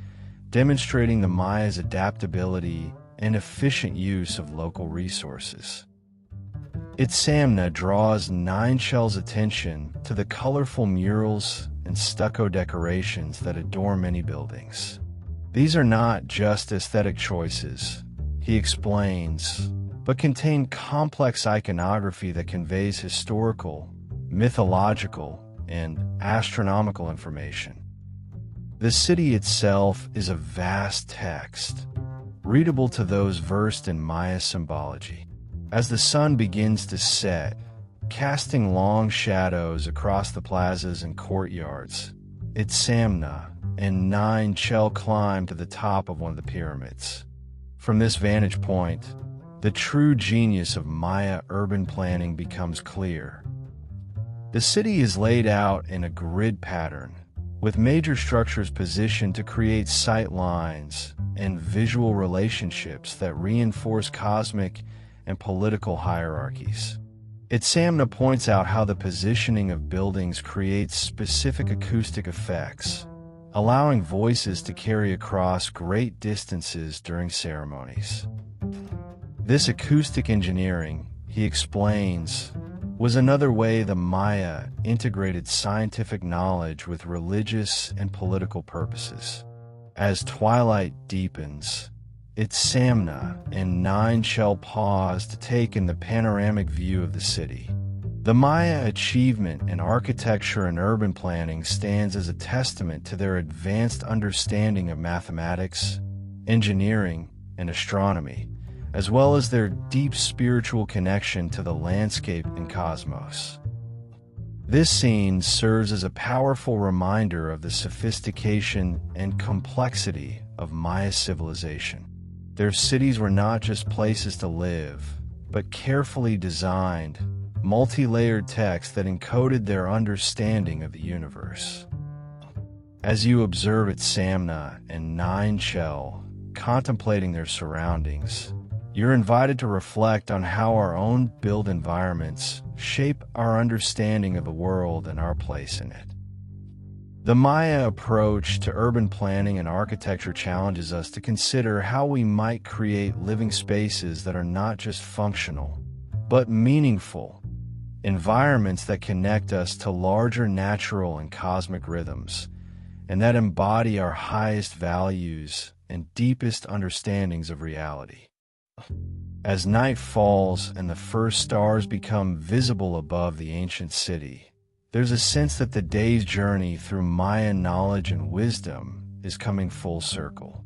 demonstrating the Maya's adaptability and efficient use of local resources. Itzamna draws Nine Shell's attention to the colorful murals and stucco decorations that adorn many buildings. These are not just aesthetic choices, he explains, but contain complex iconography that conveys historical, mythological, and astronomical information. The city itself is a vast text, readable to those versed in Maya symbology. As the sun begins to set, casting long shadows across the plazas and courtyards, Itzamna and Nine Shell climb to the top of one of the pyramids. From this vantage point, the true genius of Maya urban planning becomes clear. The city is laid out in a grid pattern, with major structures positioned to create sight lines and visual relationships that reinforce cosmic and political hierarchies. Itzamna points out how the positioning of buildings creates specific acoustic effects, allowing voices to carry across great distances during ceremonies. This acoustic engineering, he explains, was another way the Maya integrated scientific knowledge with religious and political purposes. As twilight deepens, Itzamna and Nine Shell pause to take in the panoramic view of the city. The Maya achievement in architecture and urban planning stands as a testament to their advanced understanding of mathematics, engineering, and astronomy, as well as their deep spiritual connection to the landscape and cosmos. This scene serves as a powerful reminder of the sophistication and complexity of Maya civilization. Their cities were not just places to live, but carefully designed, multi-layered texts that encoded their understanding of the universe. As you observe Itzamna and Nine Shell contemplating their surroundings, you're invited to reflect on how our own built environments shape our understanding of the world and our place in it. The Maya approach to urban planning and architecture challenges us to consider how we might create living spaces that are not just functional, but meaningful, environments that connect us to larger natural and cosmic rhythms, and that embody our highest values and deepest understandings of reality. As night falls and the first stars become visible above the ancient city, there's a sense that the day's journey through Mayan knowledge and wisdom is coming full circle.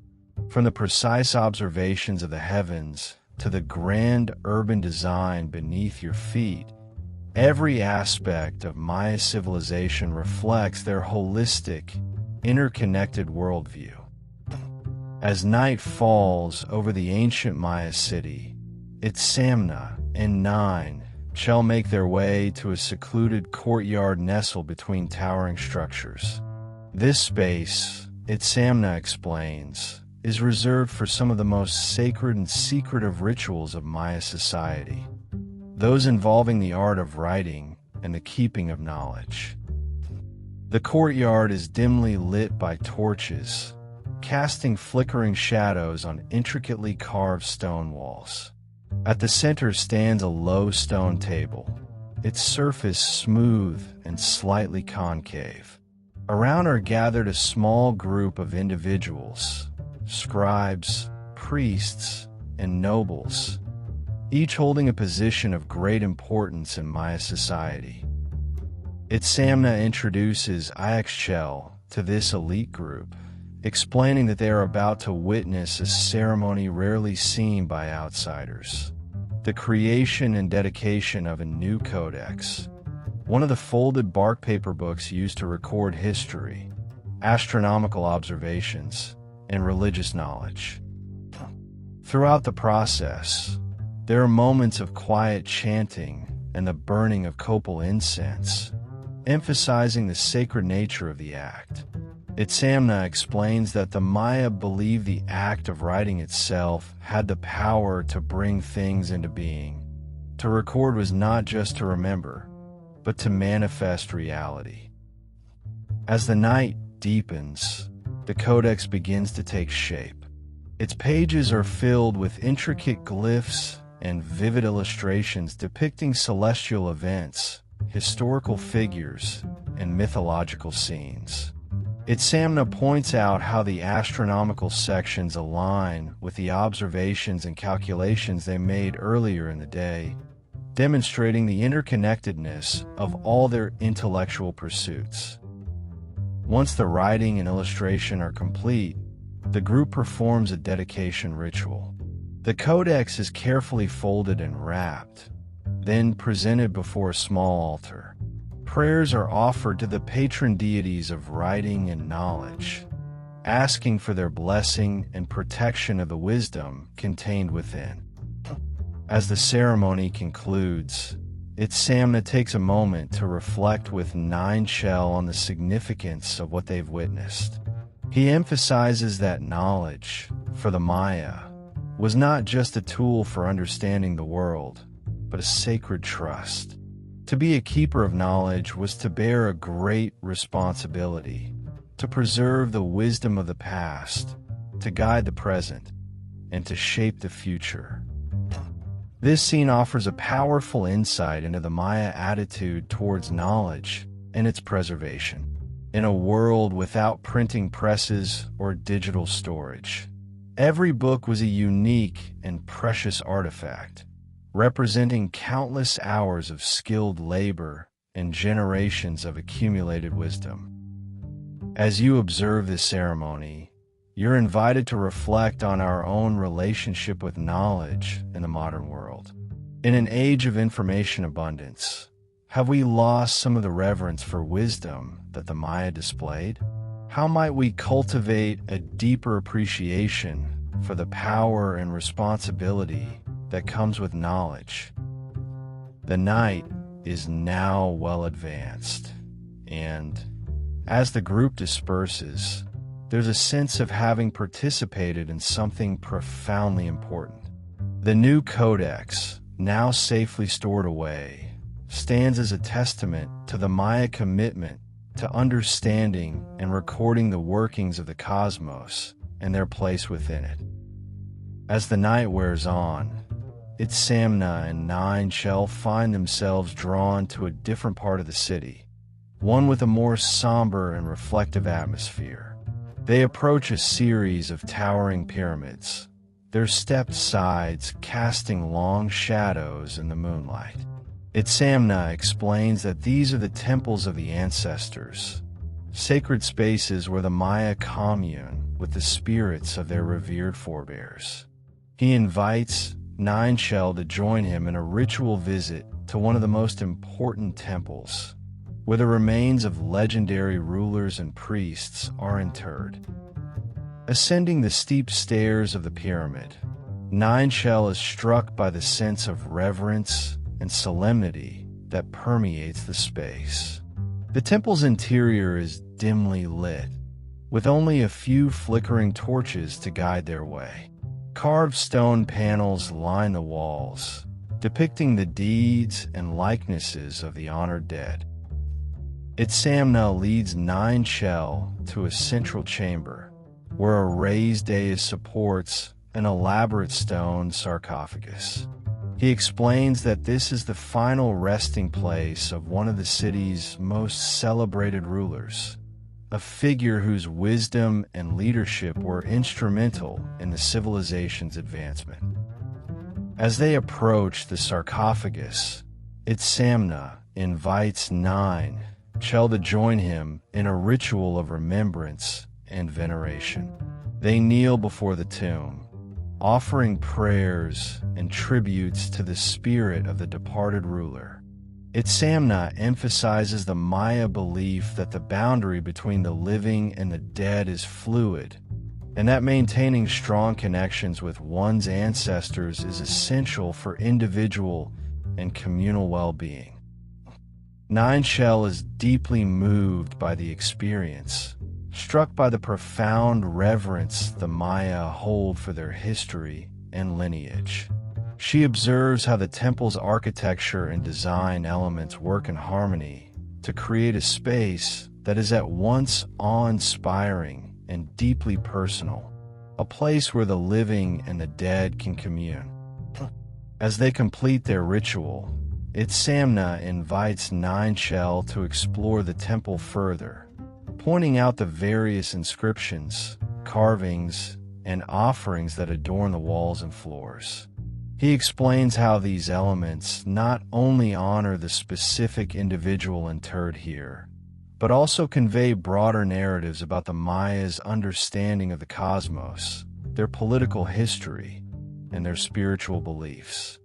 From the precise observations of the heavens to the grand urban design beneath your feet, every aspect of Maya civilization reflects their holistic, interconnected worldview. As night falls over the ancient Maya city, Itzamna and Nine shall make their way to a secluded courtyard nestled between towering structures. This space, Itzamna explains, is reserved for some of the most sacred and secretive rituals of Maya society, those involving the art of writing and the keeping of knowledge. The courtyard is dimly lit by torches, casting flickering shadows on intricately carved stone walls. At the center stands a low stone table, its surface smooth and slightly concave. Around are gathered a small group of individuals, scribes, priests, and nobles, each holding a position of great importance in Maya society. Itzamna introduces Ixchel to this elite group, explaining that they are about to witness a ceremony rarely seen by outsiders: the creation and dedication of a new codex, one of the folded bark paper books used to record history, astronomical observations, and religious knowledge. Throughout the process, there are moments of quiet chanting and the burning of copal incense, emphasizing the sacred nature of the act. Itzamna explains that the Maya believed the act of writing itself had the power to bring things into being. To record was not just to remember, but to manifest reality. As the night deepens, the codex begins to take shape. Its pages are filled with intricate glyphs and vivid illustrations depicting celestial events, historical figures, and mythological scenes. Itzamna points out how the astronomical sections align with the observations and calculations they made earlier in the day, demonstrating the interconnectedness of all their intellectual pursuits. Once the writing and illustration are complete, the group performs a dedication ritual. The codex is carefully folded and wrapped, then presented before a small altar. Prayers are offered to the patron deities of writing and knowledge, asking for their blessing and protection of the wisdom contained within. As the ceremony concludes, Itzamna takes a moment to reflect with Nine-Shell on the significance of what they've witnessed. He emphasizes that knowledge, for the Maya, was not just a tool for understanding the world, but a sacred trust. To be a keeper of knowledge was to bear a great responsibility, to preserve the wisdom of the past, to guide the present, and to shape the future. This scene offers a powerful insight into the Maya attitude towards knowledge and its preservation. In a world without printing presses or digital storage, every book was a unique and precious artifact, representing countless hours of skilled labor and generations of accumulated wisdom. As you observe this ceremony, you're invited to reflect on our own relationship with knowledge in the modern world. In an age of information abundance, have we lost some of the reverence for wisdom that the Maya displayed? How might we cultivate a deeper appreciation for the power and responsibility that comes with knowledge? The night is now well advanced, and as the group disperses, there's a sense of having participated in something profoundly important. The new codex, now safely stored away, stands as a testament to the Maya commitment to understanding and recording the workings of the cosmos and their place within it. As the night wears on, Itzamna and Nine Shell find themselves drawn to a different part of the city, one with a more somber and reflective atmosphere. They approach a series of towering pyramids, their stepped sides casting long shadows in the moonlight. Itzamna explains that these are the temples of the ancestors, sacred spaces where the Maya commune with the spirits of their revered forebears. He invites Nine Shell to join him in a ritual visit to one of the most important temples, where the remains of legendary rulers and priests are interred. Ascending the steep stairs of the pyramid, Nine Shell is struck by the sense of reverence and solemnity that permeates the space. The temple's interior is dimly lit, with only a few flickering torches to guide their way. Carved stone panels line the walls, depicting the deeds and likenesses of the honored dead. Itzamna leads Nine Shell to a central chamber, where a raised dais supports an elaborate stone sarcophagus. He explains that this is the final resting place of one of the city's most celebrated rulers, a figure whose wisdom and leadership were instrumental in the civilization's advancement. As they approach the sarcophagus, Itzamna invites Nine Shell to join him in a ritual of remembrance and veneration. They kneel before the tomb, offering prayers and tributes to the spirit of the departed ruler. Itzamna emphasizes the Maya belief that the boundary between the living and the dead is fluid, and that maintaining strong connections with one's ancestors is essential for individual and communal well-being. Nine Shell is deeply moved by the experience, struck by the profound reverence the Maya hold for their history and lineage. She observes how the temple's architecture and design elements work in harmony to create a space that is at once awe-inspiring and deeply personal, a place where the living and the dead can commune. As they complete their ritual, Itzamna invites Nine Shell to explore the temple further, pointing out the various inscriptions, carvings, and offerings that adorn the walls and floors. He explains how these elements not only honor the specific individual interred here, but also convey broader narratives about the Maya's understanding of the cosmos, their political history, and their spiritual beliefs.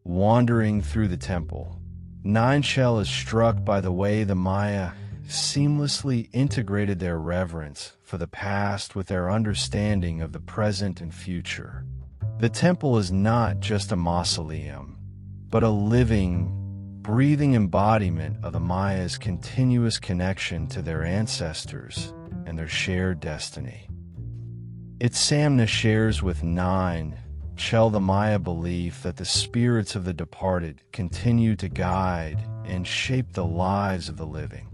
Wandering through the temple, Nine Shell is struck by the way the Maya seamlessly integrated their reverence for the past with their understanding of the present and future. The temple is not just a mausoleum, but a living, breathing embodiment of the Maya's continuous connection to their ancestors and their shared destiny. Itzamna shares with Nine Shell the Maya belief that the spirits of the departed continue to guide and shape the lives of the living.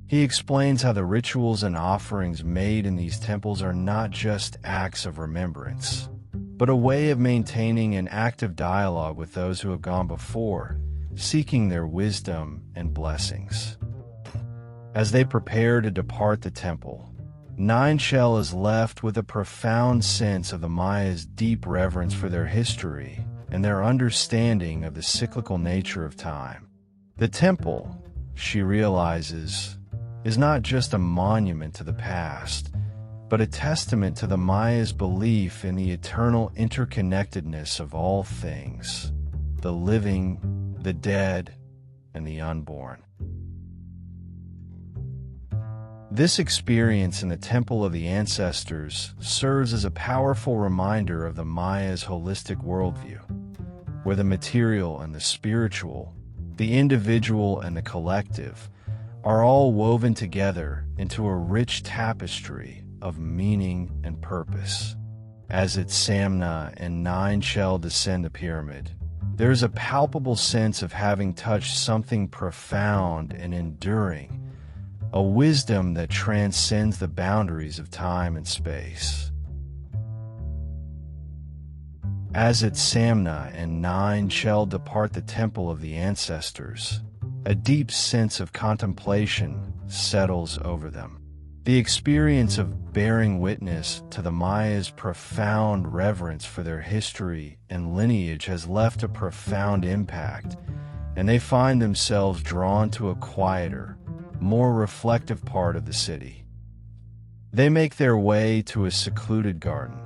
He explains how the rituals and offerings made in these temples are not just acts of remembrance, but a way of maintaining an active dialogue with those who have gone before, seeking their wisdom and blessings. As they prepare to depart the temple, Nine Shell is left with a profound sense of the Maya's deep reverence for their history and their understanding of the cyclical nature of time. The temple, she realizes, is not just a monument to the past, but a testament to the Maya's belief in the eternal interconnectedness of all things, the living, the dead, and the unborn. This experience in the Temple of the Ancestors serves as a powerful reminder of the Maya's holistic worldview, where the material and the spiritual, the individual and the collective, are all woven together into a rich tapestry of meaning and purpose. As Itzamna and Nine Shell descend the pyramid, there is a palpable sense of having touched something profound and enduring, a wisdom that transcends the boundaries of time and space. As Itzamna and 9 shall depart the temple of the ancestors, a deep sense of contemplation settles over them. The experience of bearing witness to the Maya's profound reverence for their history and lineage has left a profound impact, and they find themselves drawn to a quieter, more reflective part of the city. They make their way to a secluded garden,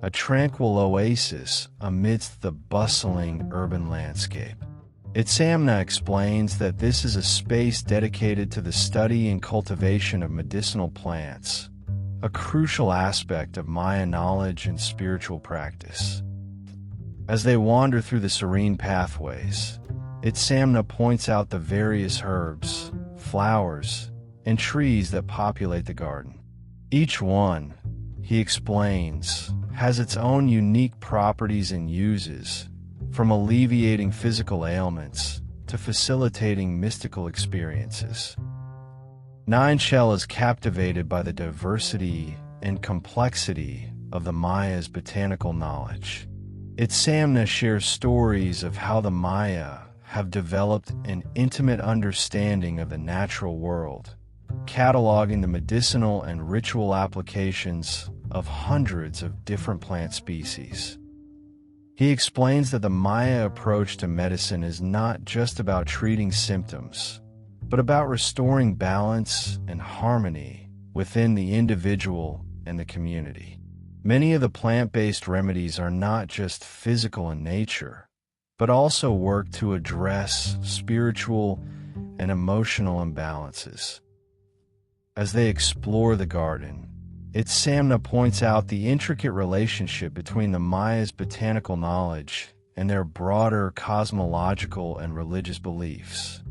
a tranquil oasis amidst the bustling urban landscape. Itzamna explains that this is a space dedicated to the study and cultivation of medicinal plants, a crucial aspect of Maya knowledge and spiritual practice. As they wander through the serene pathways, Itzamna points out the various herbs, flowers, and trees that populate the garden. Each one, he explains, has its own unique properties and uses, from alleviating physical ailments to facilitating mystical experiences. 9 Shell is captivated by the diversity and complexity of the Maya's botanical knowledge. Itzamna shares stories of how the Maya have developed an intimate understanding of the natural world, cataloging the medicinal and ritual applications of hundreds of different plant species. He explains that the Maya approach to medicine is not just about treating symptoms, but about restoring balance and harmony within the individual and the community. Many of the plant-based remedies are not just physical in nature, but also work to address spiritual and emotional imbalances. As they explore the garden, Itzamna points out the intricate relationship between the Maya's botanical knowledge and their broader cosmological and religious beliefs.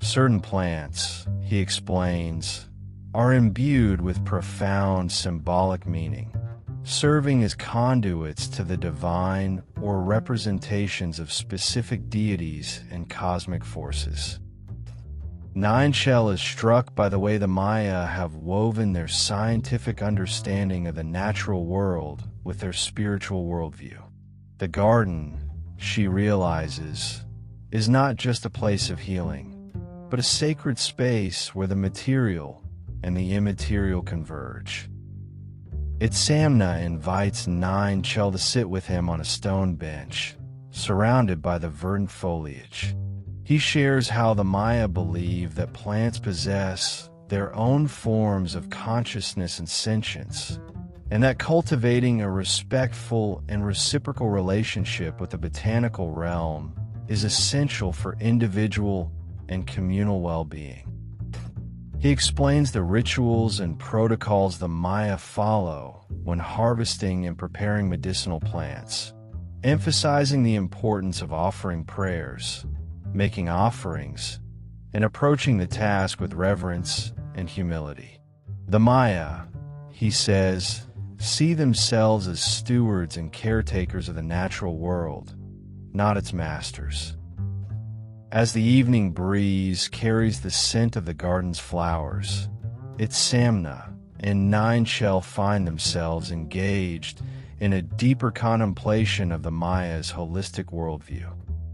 Certain plants, he explains, are imbued with profound symbolic meaning, serving as conduits to the divine or representations of specific deities and cosmic forces. 9 Shell is struck by the way the Maya have woven their scientific understanding of the natural world with their spiritual worldview. The garden, she realizes, is not just a place of healing, but a sacred space where the material and the immaterial converge. Itzamna invites 9 Shell to sit with him on a stone bench, surrounded by the verdant foliage. He shares how the Maya believe that plants possess their own forms of consciousness and sentience, and that cultivating a respectful and reciprocal relationship with the botanical realm is essential for individual and communal well-being. He explains the rituals and protocols the Maya follow when harvesting and preparing medicinal plants, emphasizing the importance of offering prayers, making offerings, and approaching the task with reverence and humility. The Maya, he says, see themselves as stewards and caretakers of the natural world, not its masters. As the evening breeze carries the scent of the garden's flowers, Itzamna and 9 Shell find themselves engaged in a deeper contemplation of the Maya's holistic worldview.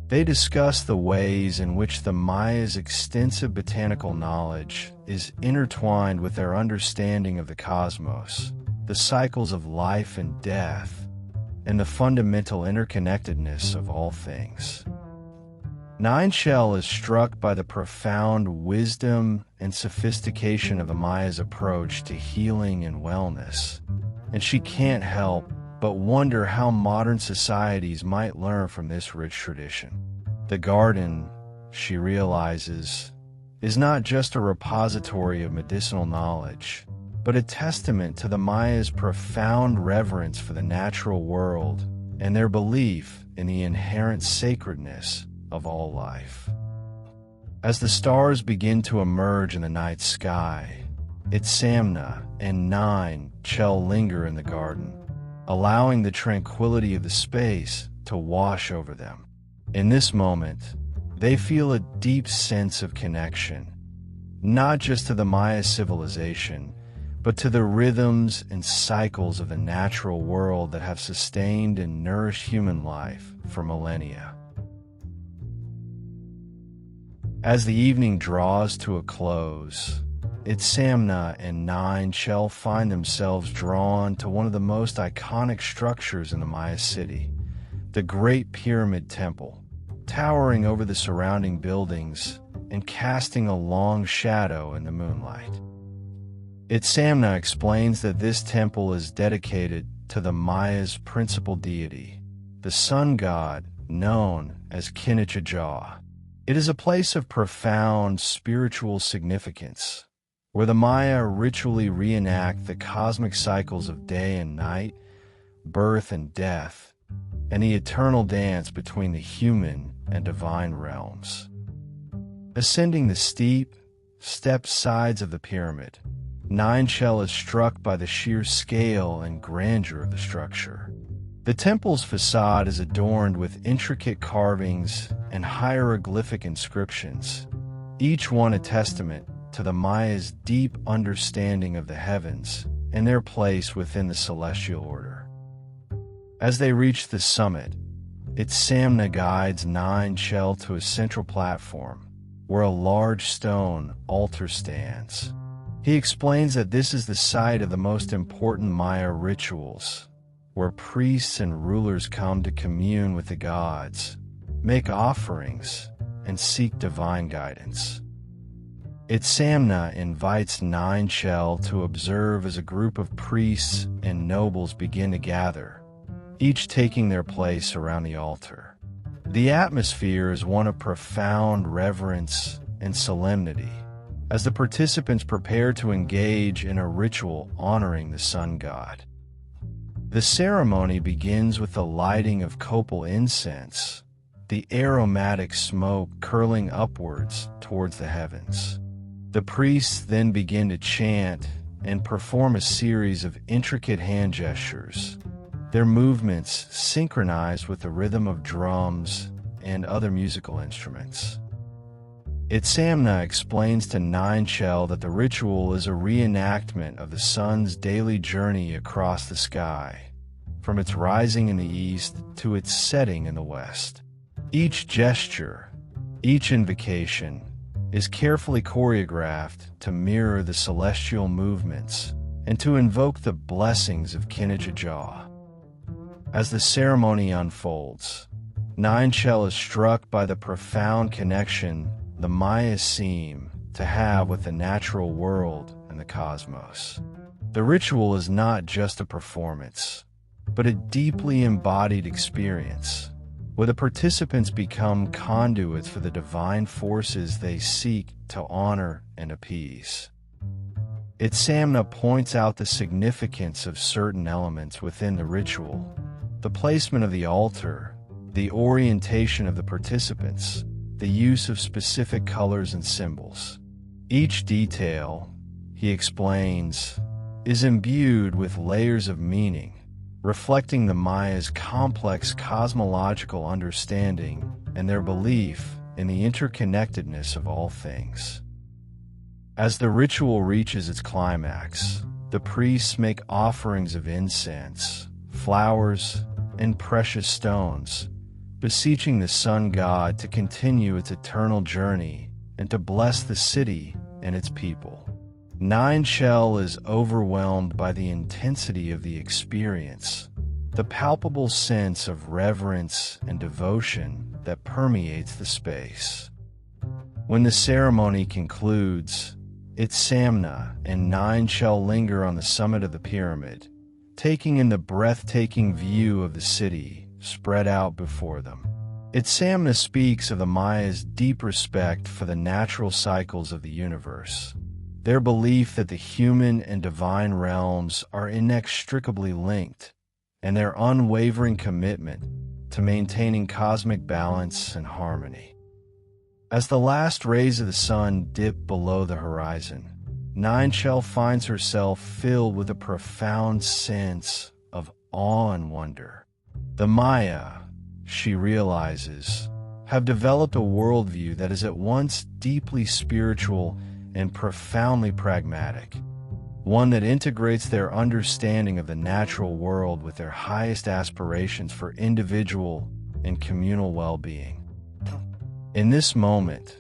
They discuss the ways in which the Maya's extensive botanical knowledge is intertwined with their understanding of the cosmos, the cycles of life and death, and the fundamental interconnectedness of all things. 9 Shell is struck by the profound wisdom and sophistication of the Maya's approach to healing and wellness, and she can't help but wonder how modern societies might learn from this rich tradition. The garden, she realizes, is not just a repository of medicinal knowledge, but a testament to the Maya's profound reverence for the natural world and their belief in the inherent sacredness of all life. As the stars begin to emerge in the night sky, Itzamna and 9 Shell linger in the garden, allowing the tranquility of the space to wash over them. In this moment, they feel a deep sense of connection, not just to the Maya civilization, but to the rhythms and cycles of the natural world that have sustained and nourished human life for millennia. As the evening draws to a close, Itzamna and Nine Shell find themselves drawn to one of the most iconic structures in the Maya city, the Great Pyramid Temple, towering over the surrounding buildings and casting a long shadow in the moonlight. Itzamna explains that this temple is dedicated to the Maya's principal deity, the sun god known as Kinechajah. It is a place of profound spiritual significance, where the Maya ritually reenact the cosmic cycles of day and night, birth and death, and the eternal dance between the human and divine realms. Ascending the steep, stepped sides of the pyramid, Nine Shell is struck by the sheer scale and grandeur of the structure. The temple's facade is adorned with intricate carvings and hieroglyphic inscriptions, each one a testament to the Maya's deep understanding of the heavens and their place within the celestial order. As they reach the summit, Itzamna guides Nine Shell to a central platform where a large stone altar stands. He explains that this is the site of the most important Maya rituals, where priests and rulers come to commune with the gods, make offerings, and seek divine guidance. Itzamna invites Nine Shell to observe as a group of priests and nobles begin to gather, each taking their place around the altar. The atmosphere is one of profound reverence and solemnity, as the participants prepare to engage in a ritual honoring the sun god. The ceremony begins with the lighting of copal incense, the aromatic smoke curling upwards towards the heavens. The priests then begin to chant and perform a series of intricate hand gestures, their movements synchronized with the rhythm of drums and other musical instruments. Itzamna explains to Nine Shell that the ritual is a reenactment of the sun's daily journey across the sky, from its rising in the east to its setting in the west. Each gesture, each invocation, is carefully choreographed to mirror the celestial movements and to invoke the blessings of Kinechajah. As the ceremony unfolds, Nine Shell is struck by the profound connection the Mayas seem to have with the natural world and the cosmos. The ritual is not just a performance, but a deeply embodied experience, where the participants become conduits for the divine forces they seek to honor and appease. Itzamna points out the significance of certain elements within the ritual, the placement of the altar, the orientation of the participants, the use of specific colors and symbols. Each detail, he explains, is imbued with layers of meaning, reflecting the Maya's complex cosmological understanding and their belief in the interconnectedness of all things. As the ritual reaches its climax, the priests make offerings of incense, flowers, and precious stones, beseeching the sun god to continue its eternal journey and to bless the city and its people. Nine Shell is overwhelmed by the intensity of the experience, the palpable sense of reverence and devotion that permeates the space. When the ceremony concludes, Itzamna and Nine Shell linger on the summit of the pyramid, taking in the breathtaking view of the city spread out before them. Itzamna speaks of the Maya's deep respect for the natural cycles of the universe, their belief that the human and divine realms are inextricably linked, and their unwavering commitment to maintaining cosmic balance and harmony. As the last rays of the sun dip below the horizon, Nine Shell finds herself filled with a profound sense of awe and wonder. The Maya, she realizes, have developed a worldview that is at once deeply spiritual and profoundly pragmatic, one that integrates their understanding of the natural world with their highest aspirations for individual and communal well-being. In this moment,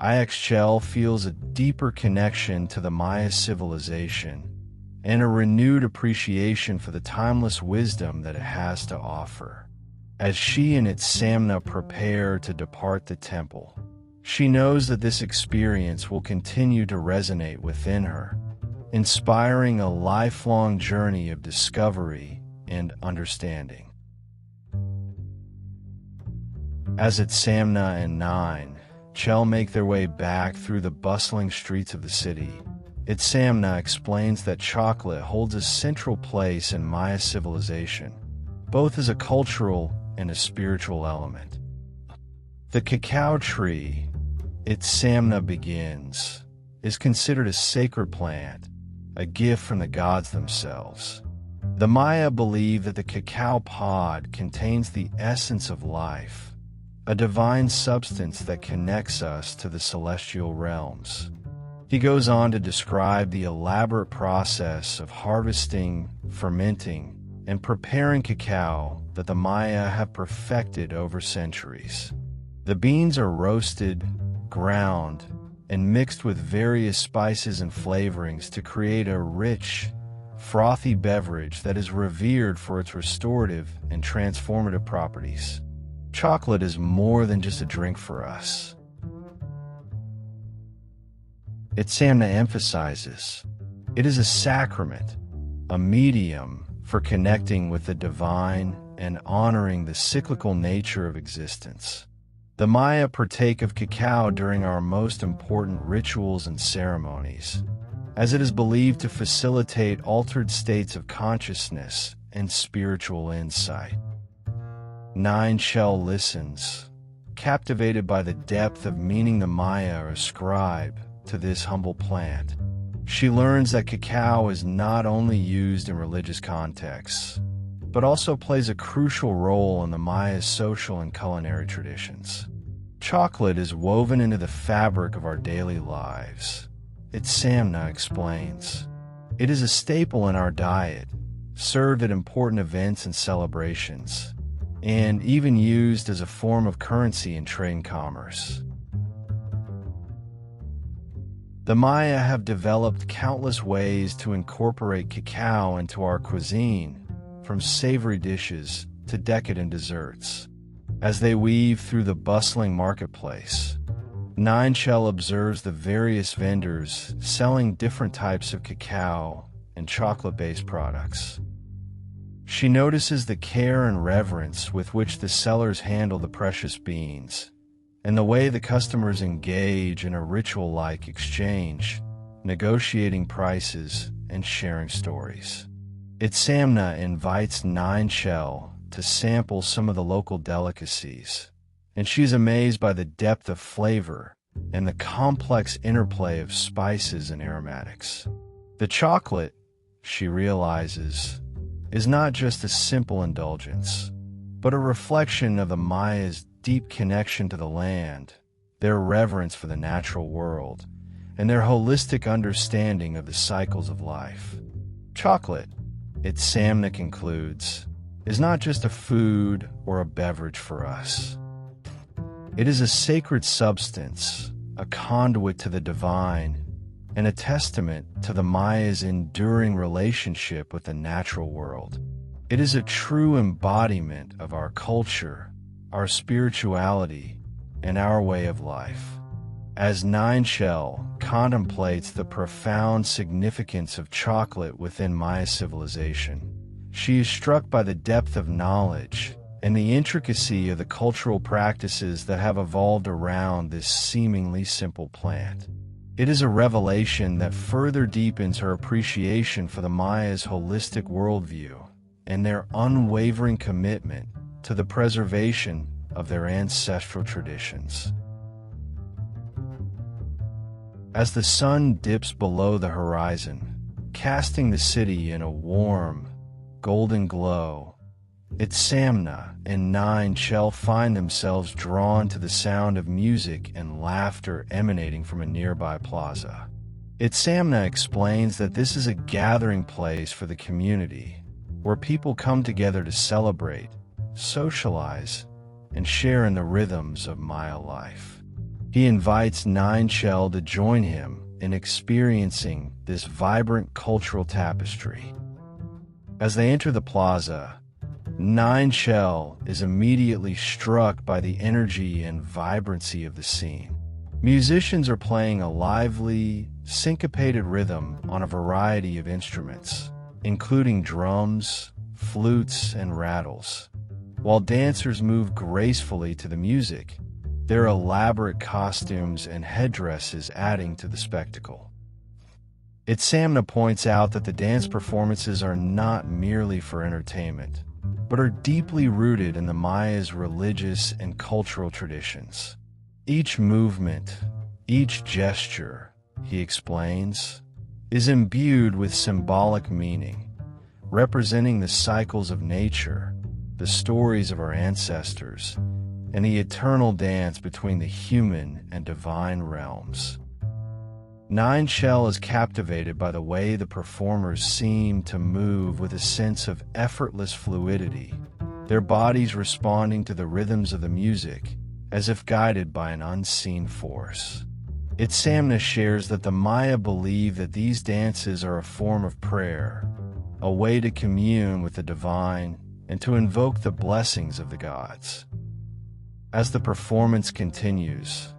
Ixchel feels a deeper connection to the Maya civilization and a renewed appreciation for the timeless wisdom that it has to offer. As she and Itzamna prepare to depart the temple, she knows that this experience will continue to resonate within her, inspiring a lifelong journey of discovery and understanding. As Itzamna and Chel make their way back through the bustling streets of the city, Itzamna explains that chocolate holds a central place in Maya civilization, both as a cultural and a spiritual element. The cacao tree, Itzamna begins, is considered a sacred plant, a gift from the gods themselves. The Maya believe that the cacao pod contains the essence of life, a divine substance that connects us to the celestial realms. He goes on to describe the elaborate process of harvesting, fermenting, and preparing cacao that the Maya have perfected over centuries. The beans are roasted, ground, and mixed with various spices and flavorings to create a rich, frothy beverage that is revered for its restorative and transformative properties. Chocolate is more than just a drink for us. Itzamna emphasizes, it is a sacrament, a medium for connecting with the divine and honoring the cyclical nature of existence. The Maya partake of cacao during our most important rituals and ceremonies, as it is believed to facilitate altered states of consciousness and spiritual insight. Chel listens, captivated by the depth of meaning the Maya ascribe to this humble plant. She learns that cacao is not only used in religious contexts, but also plays a crucial role in the Maya's social and culinary traditions. Chocolate is woven into the fabric of our daily lives. Itzamna explains, it is a staple in our diet, served at important events and celebrations, and even used as a form of currency in trade and commerce. The Maya have developed countless ways to incorporate cacao into our cuisine, from savory dishes to decadent desserts. As they weave through the bustling marketplace, Chel observes the various vendors selling different types of cacao and chocolate-based products. She notices the care and reverence with which the sellers handle the precious beans, and the way the customers engage in a ritual-like exchange, negotiating prices and sharing stories. Itzamna invites Chel to sample some of the local delicacies, and she's amazed by the depth of flavor and the complex interplay of spices and aromatics. The chocolate, she realizes, is not just a simple indulgence, but a reflection of the Maya's deep connection to the land, their reverence for the natural world, and their holistic understanding of the cycles of life. Chocolate, Itzamna concludes, is not just a food or a beverage for us. It is a sacred substance, a conduit to the divine, and a testament to the Maya's enduring relationship with the natural world. It is a true embodiment of our culture, our spirituality, and our way of life. As Chel contemplates the profound significance of chocolate within Maya civilization, she is struck by the depth of knowledge and the intricacy of the cultural practices that have evolved around this seemingly simple plant. It is a revelation that further deepens her appreciation for the Maya's holistic worldview and their unwavering commitment to the preservation of their ancestral traditions. As the sun dips below the horizon, casting the city in a warm, golden glow, Itzamna and nine shall find themselves drawn to the sound of music and laughter emanating from a nearby plaza. Itzamna explains that this is a gathering place for the community, where people come together to celebrate, socialize, and share in the rhythms of Maya life. He invites Nine Shell to join him in experiencing this vibrant cultural tapestry. As they enter the plaza, Nine Shell is immediately struck by the energy and vibrancy of the scene. Musicians are playing a lively, syncopated rhythm on a variety of instruments, including drums, flutes, and rattles, while dancers move gracefully to the music, their elaborate costumes and headdresses adding to the spectacle. Itzamna points out that the dance performances are not merely for entertainment, but are deeply rooted in the Maya's religious and cultural traditions. Each movement, each gesture, he explains, is imbued with symbolic meaning, representing the cycles of nature, the stories of our ancestors, and the eternal dance between the human and divine realms. Nine Shell is captivated by the way the performers seem to move with a sense of effortless fluidity, their bodies responding to the rhythms of the music as if guided by an unseen force. Itzamna shares that the Maya believe that these dances are a form of prayer, a way to commune with the divine and to invoke the blessings of the gods. As the performance continues,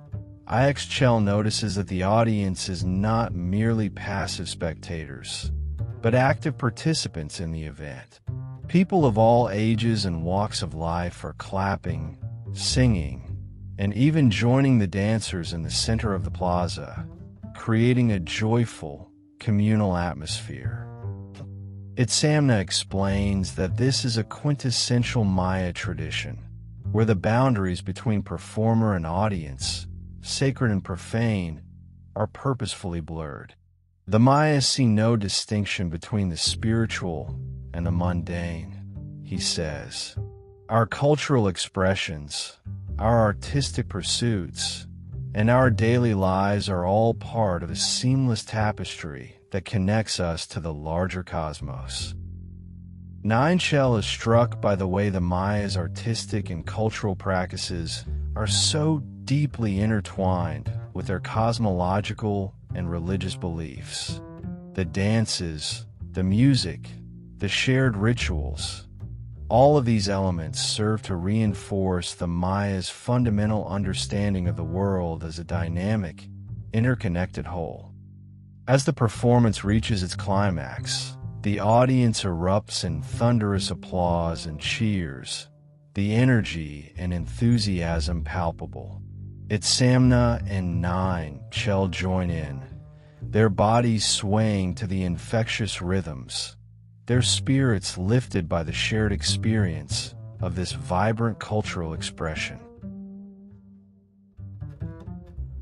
IXCHEL notices that the audience is not merely passive spectators, but active participants in the event. People of all ages and walks of life are clapping, singing, and even joining the dancers in the center of the plaza, creating a joyful, communal atmosphere. Itzamna explains that this is a quintessential Maya tradition, where the boundaries between performer and audience, sacred and profane, are purposefully blurred. The Maya see no distinction between the spiritual and the mundane, he says. Our cultural expressions, our artistic pursuits, and our daily lives are all part of a seamless tapestry that connects us to the larger cosmos. Nine Shell is struck by the way the Maya's artistic and cultural practices are so deeply intertwined with their cosmological and religious beliefs. The dances, the music, the shared rituals, all of these elements serve to reinforce the Maya's fundamental understanding of the world as a dynamic, interconnected whole. As the performance reaches its climax, the audience erupts in thunderous applause and cheers, the energy and enthusiasm palpable. Itzamna and Nine Shell join in, their bodies swaying to the infectious rhythms, their spirits lifted by the shared experience of this vibrant cultural expression.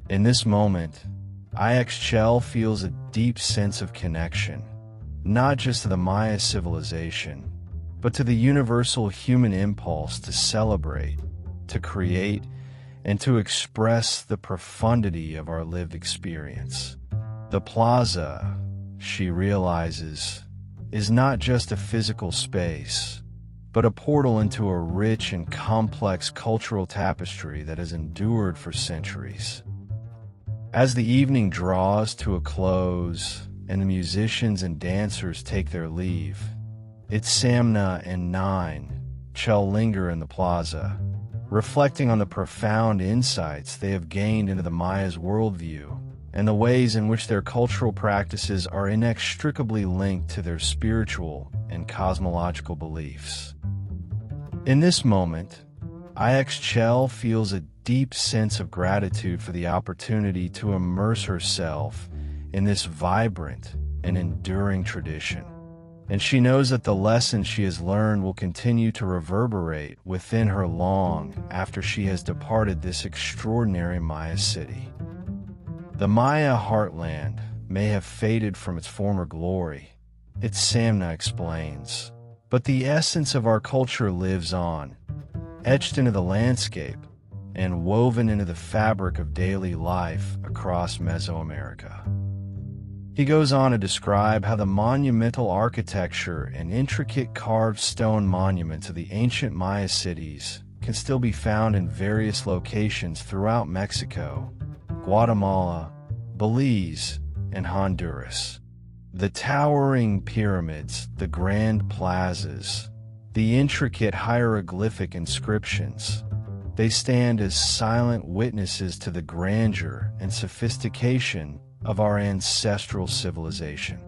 In this moment, IXCHEL feels a deep sense of connection, not just to the Maya civilization, but to the universal human impulse to celebrate, to create, and to express the profundity of our lived experience. The plaza, she realizes, is not just a physical space, but a portal into a rich and complex cultural tapestry that has endured for centuries. As the evening draws to a close and the musicians and dancers take their leave, Itzamna and Nine Shell linger in the plaza, reflecting on the profound insights they have gained into the Maya's worldview and the ways in which their cultural practices are inextricably linked to their spiritual and cosmological beliefs. In this moment, IXCHEL feels a deep sense of gratitude for the opportunity to immerse herself in this vibrant and enduring tradition. And she knows that the lessons she has learned will continue to reverberate within her long after she has departed this extraordinary Maya city. The Maya heartland may have faded from its former glory, Itzamna explains, But the essence of our culture lives on, etched into the landscape and woven into the fabric of daily life across Mesoamerica. He goes on to describe how the monumental architecture and intricate carved stone monuments of the ancient Maya cities can still be found in various locations throughout Mexico, Guatemala, Belize, and Honduras. The towering pyramids, the grand plazas, the intricate hieroglyphic inscriptions, they stand as silent witnesses to the grandeur and sophistication of our ancestral civilization.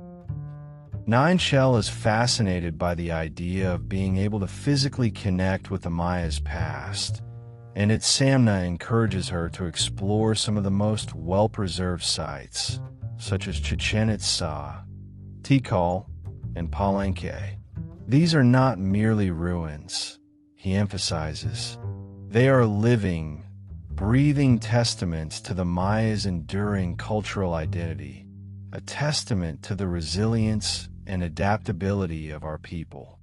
Nine Shell is fascinated by the idea of being able to physically connect with the Maya's past, and Itzamna encourages her to explore some of the most well-preserved sites, such as Chichen Itza, Tikal, and Palenque. These are not merely ruins, he emphasizes. They are living, breathing testaments to the Maya's enduring cultural identity, a testament to the resilience and adaptability of our people.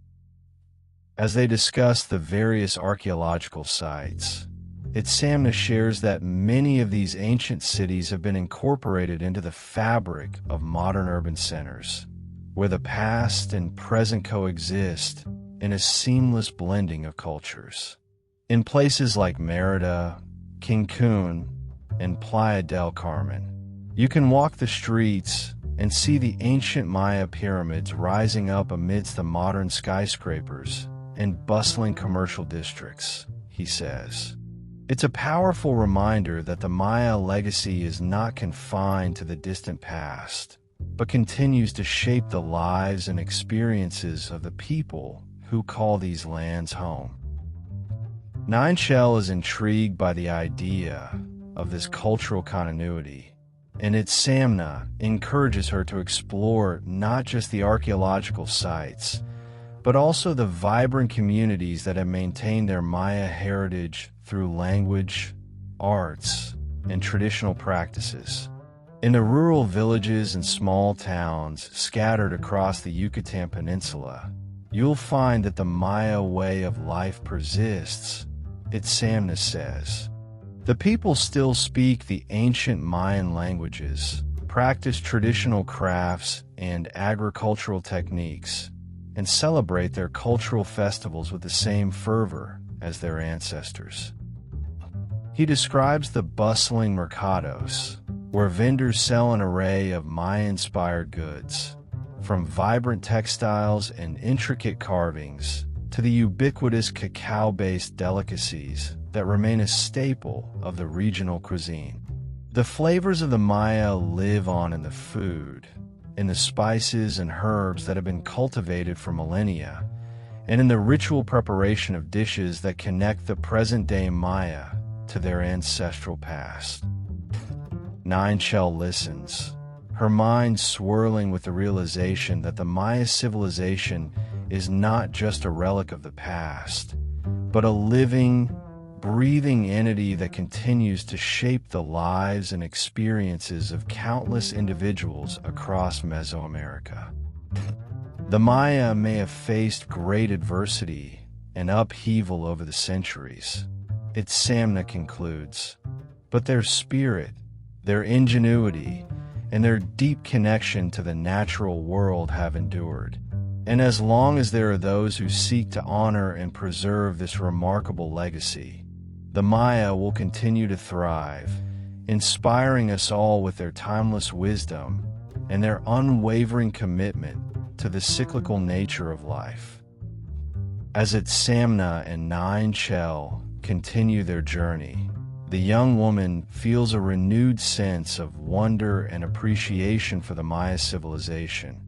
As they discuss the various archaeological sites, Itzamna shares that many of these ancient cities have been incorporated into the fabric of modern urban centers, where the past and present coexist in a seamless blending of cultures. In places like Mérida, Cancun, and Playa del Carmen, you can walk the streets and see the ancient Maya pyramids rising up amidst the modern skyscrapers and bustling commercial districts, he says. It's a powerful reminder that the Maya legacy is not confined to the distant past, but continues to shape the lives and experiences of the people who call these lands home. Nine Shell is intrigued by the idea of this cultural continuity, and Itzamna encourages her to explore not just the archaeological sites, but also the vibrant communities that have maintained their Maya heritage through language, arts, and traditional practices. In the rural villages and small towns scattered across the Yucatan Peninsula, you'll find that the Maya way of life persists, Itzamna says. The people still speak the ancient Mayan languages, practice traditional crafts and agricultural techniques, and celebrate their cultural festivals with the same fervor as their ancestors. He describes the bustling mercados, where vendors sell an array of Maya-inspired goods, from vibrant textiles and intricate carvings to the ubiquitous cacao-based delicacies that remain a staple of the regional cuisine. The flavors of the Maya live on in the food, in the spices and herbs that have been cultivated for millennia, and in the ritual preparation of dishes that connect the present-day Maya to their ancestral past. Nine Shell listens, her mind swirling with the realization that the Maya civilization is not just a relic of the past, but a living, breathing entity that continues to shape the lives and experiences of countless individuals across Mesoamerica. The Maya may have faced great adversity and upheaval over the centuries, Itzamna concludes, but their spirit, their ingenuity, and their deep connection to the natural world have endured. And as long as there are those who seek to honor and preserve this remarkable legacy, the Maya will continue to thrive, inspiring us all with their timeless wisdom and their unwavering commitment to the cyclical nature of life. As Itzamna and Nine Shell continue their journey, the young woman feels a renewed sense of wonder and appreciation for the Maya civilization,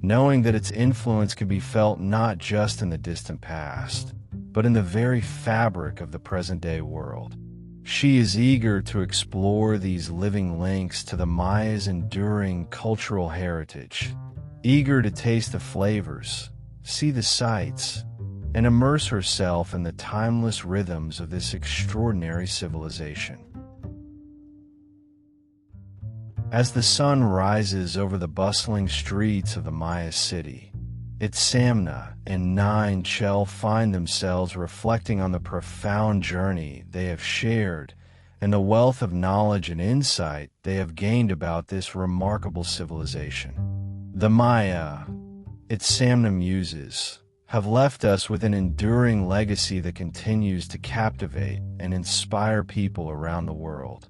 knowing that its influence can be felt not just in the distant past, but in the very fabric of the present-day world. She is eager to explore these living links to the Maya's enduring cultural heritage, eager to taste the flavors, see the sights, and immerse herself in the timeless rhythms of this extraordinary civilization. As the sun rises over the bustling streets of the Maya city, Itzamna and Nine shall find themselves reflecting on the profound journey they have shared and the wealth of knowledge and insight they have gained about this remarkable civilization. The Maya, Itzamna muses, have left us with an enduring legacy that continues to captivate and inspire people around the world.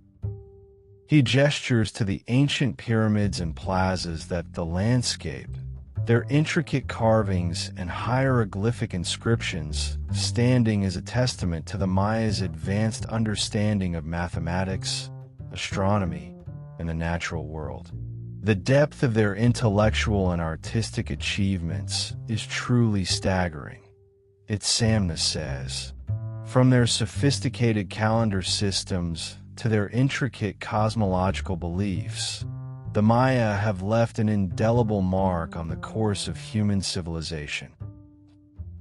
He gestures to the ancient pyramids and plazas that the landscape, their intricate carvings and hieroglyphic inscriptions, standing as a testament to the Maya's advanced understanding of mathematics, astronomy, and the natural world. The depth of their intellectual and artistic achievements is truly staggering, Itzamna says. From their sophisticated calendar systems to their intricate cosmological beliefs, the Maya have left an indelible mark on the course of human civilization.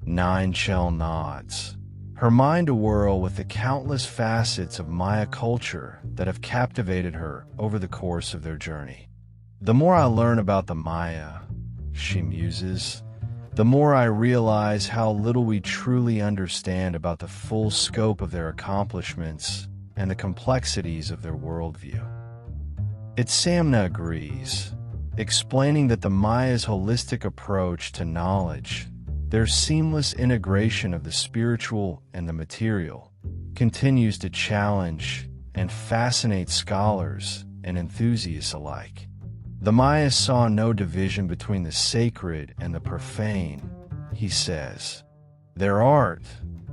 Nine Shell nods, her mind awhirl with the countless facets of Maya culture that have captivated her over the course of their journey. The more I learn about the Maya, she muses, the more I realize how little we truly understand about the full scope of their accomplishments and the complexities of their worldview. Itzamna agrees, explaining that the Maya's holistic approach to knowledge, their seamless integration of the spiritual and the material, continues to challenge and fascinate scholars and enthusiasts alike. The Maya saw no division between the sacred and the profane, he says. Their art,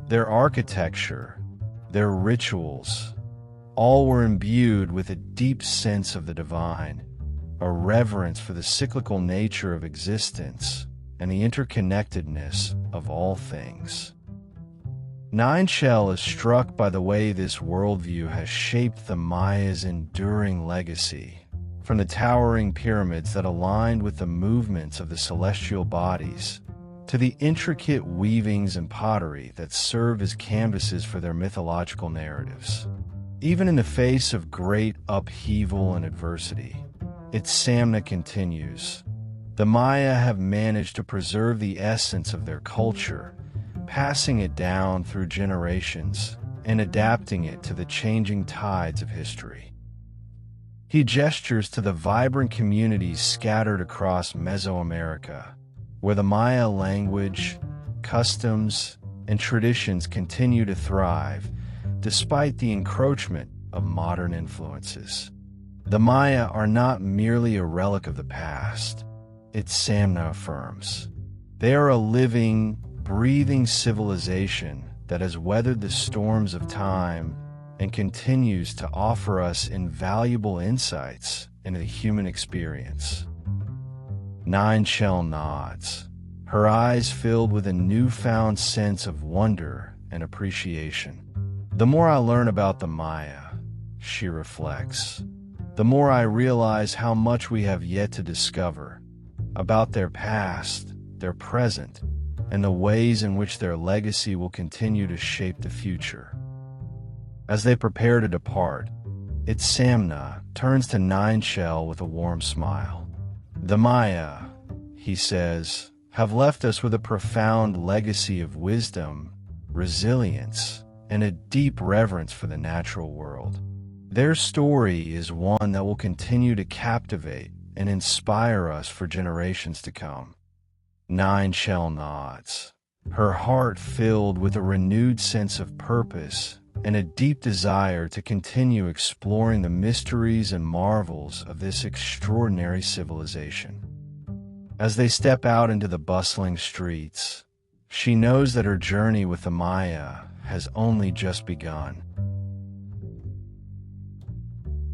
their architecture, their rituals, all were imbued with a deep sense of the divine, a reverence for the cyclical nature of existence and the interconnectedness of all things. Nine Shell is struck by the way this worldview has shaped the Maya's enduring legacy, from the towering pyramids that aligned with the movements of the celestial bodies, to the intricate weavings and pottery that serve as canvases for their mythological narratives. Even in the face of great upheaval and adversity, Itzamna continues, the Maya have managed to preserve the essence of their culture, passing it down through generations and adapting it to the changing tides of history. He gestures to the vibrant communities scattered across Mesoamerica, where the Maya language, customs, and traditions continue to thrive despite the encroachment of modern influences. The Maya are not merely a relic of the past, Itzamna affirms. They are a living, breathing civilization that has weathered the storms of time and continues to offer us invaluable insights into the human experience. Nine Shell nods, her eyes filled with a newfound sense of wonder and appreciation. The more I learn about the Maya, she reflects, the more I realize how much we have yet to discover about their past, their present, and the ways in which their legacy will continue to shape the future. As they prepare to depart, Itzamna turns to Nine Shell with a warm smile. The Maya, he says, have left us with a profound legacy of wisdom, resilience, and a deep reverence for the natural world. Their story is one that will continue to captivate and inspire us for generations to come. Nine Shell nods, her heart filled with a renewed sense of purpose and a deep desire to continue exploring the mysteries and marvels of this extraordinary civilization. As they step out into the bustling streets, she knows that her journey with the Maya has only just begun.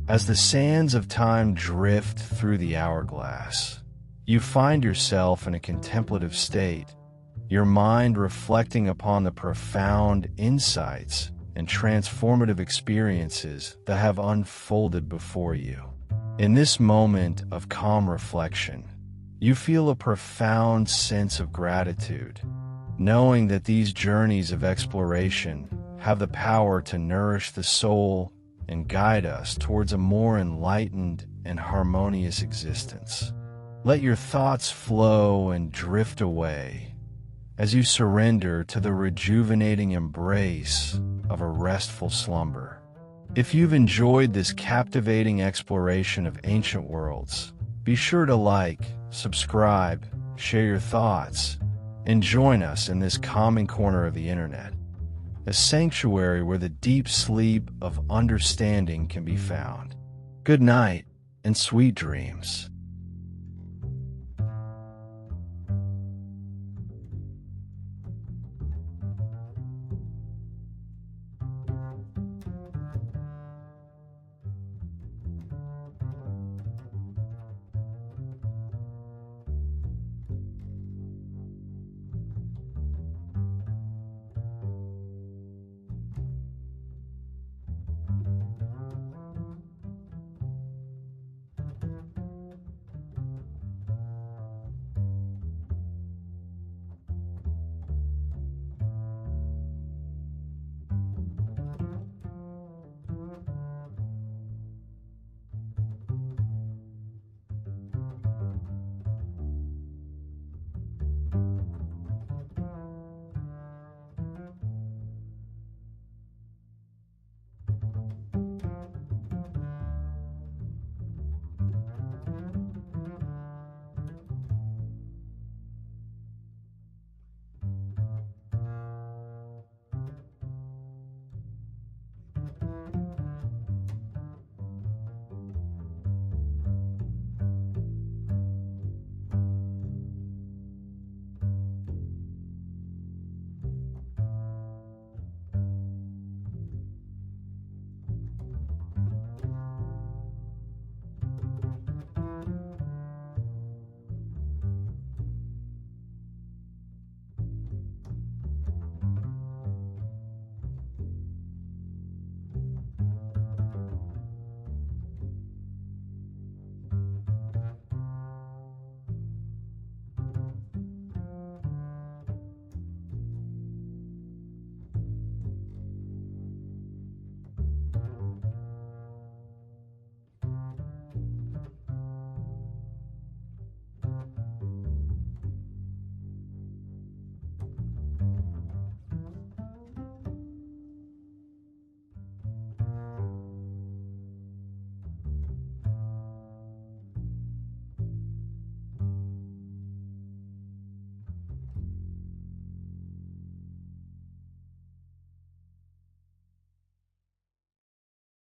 As the sands of time drift through the hourglass, you find yourself in a contemplative state, your mind reflecting upon the profound insights and transformative experiences that have unfolded before you. In this moment of calm reflection, you feel a profound sense of gratitude, knowing that these journeys of exploration have the power to nourish the soul and guide us towards a more enlightened and harmonious existence. Let your thoughts flow and drift away as you surrender to the rejuvenating embrace of a restful slumber. If you've enjoyed this captivating exploration of ancient worlds, be sure to like, subscribe, share your thoughts, and join us in this calming corner of the internet, a sanctuary where the deep sleep of understanding can be found. Good night and sweet dreams.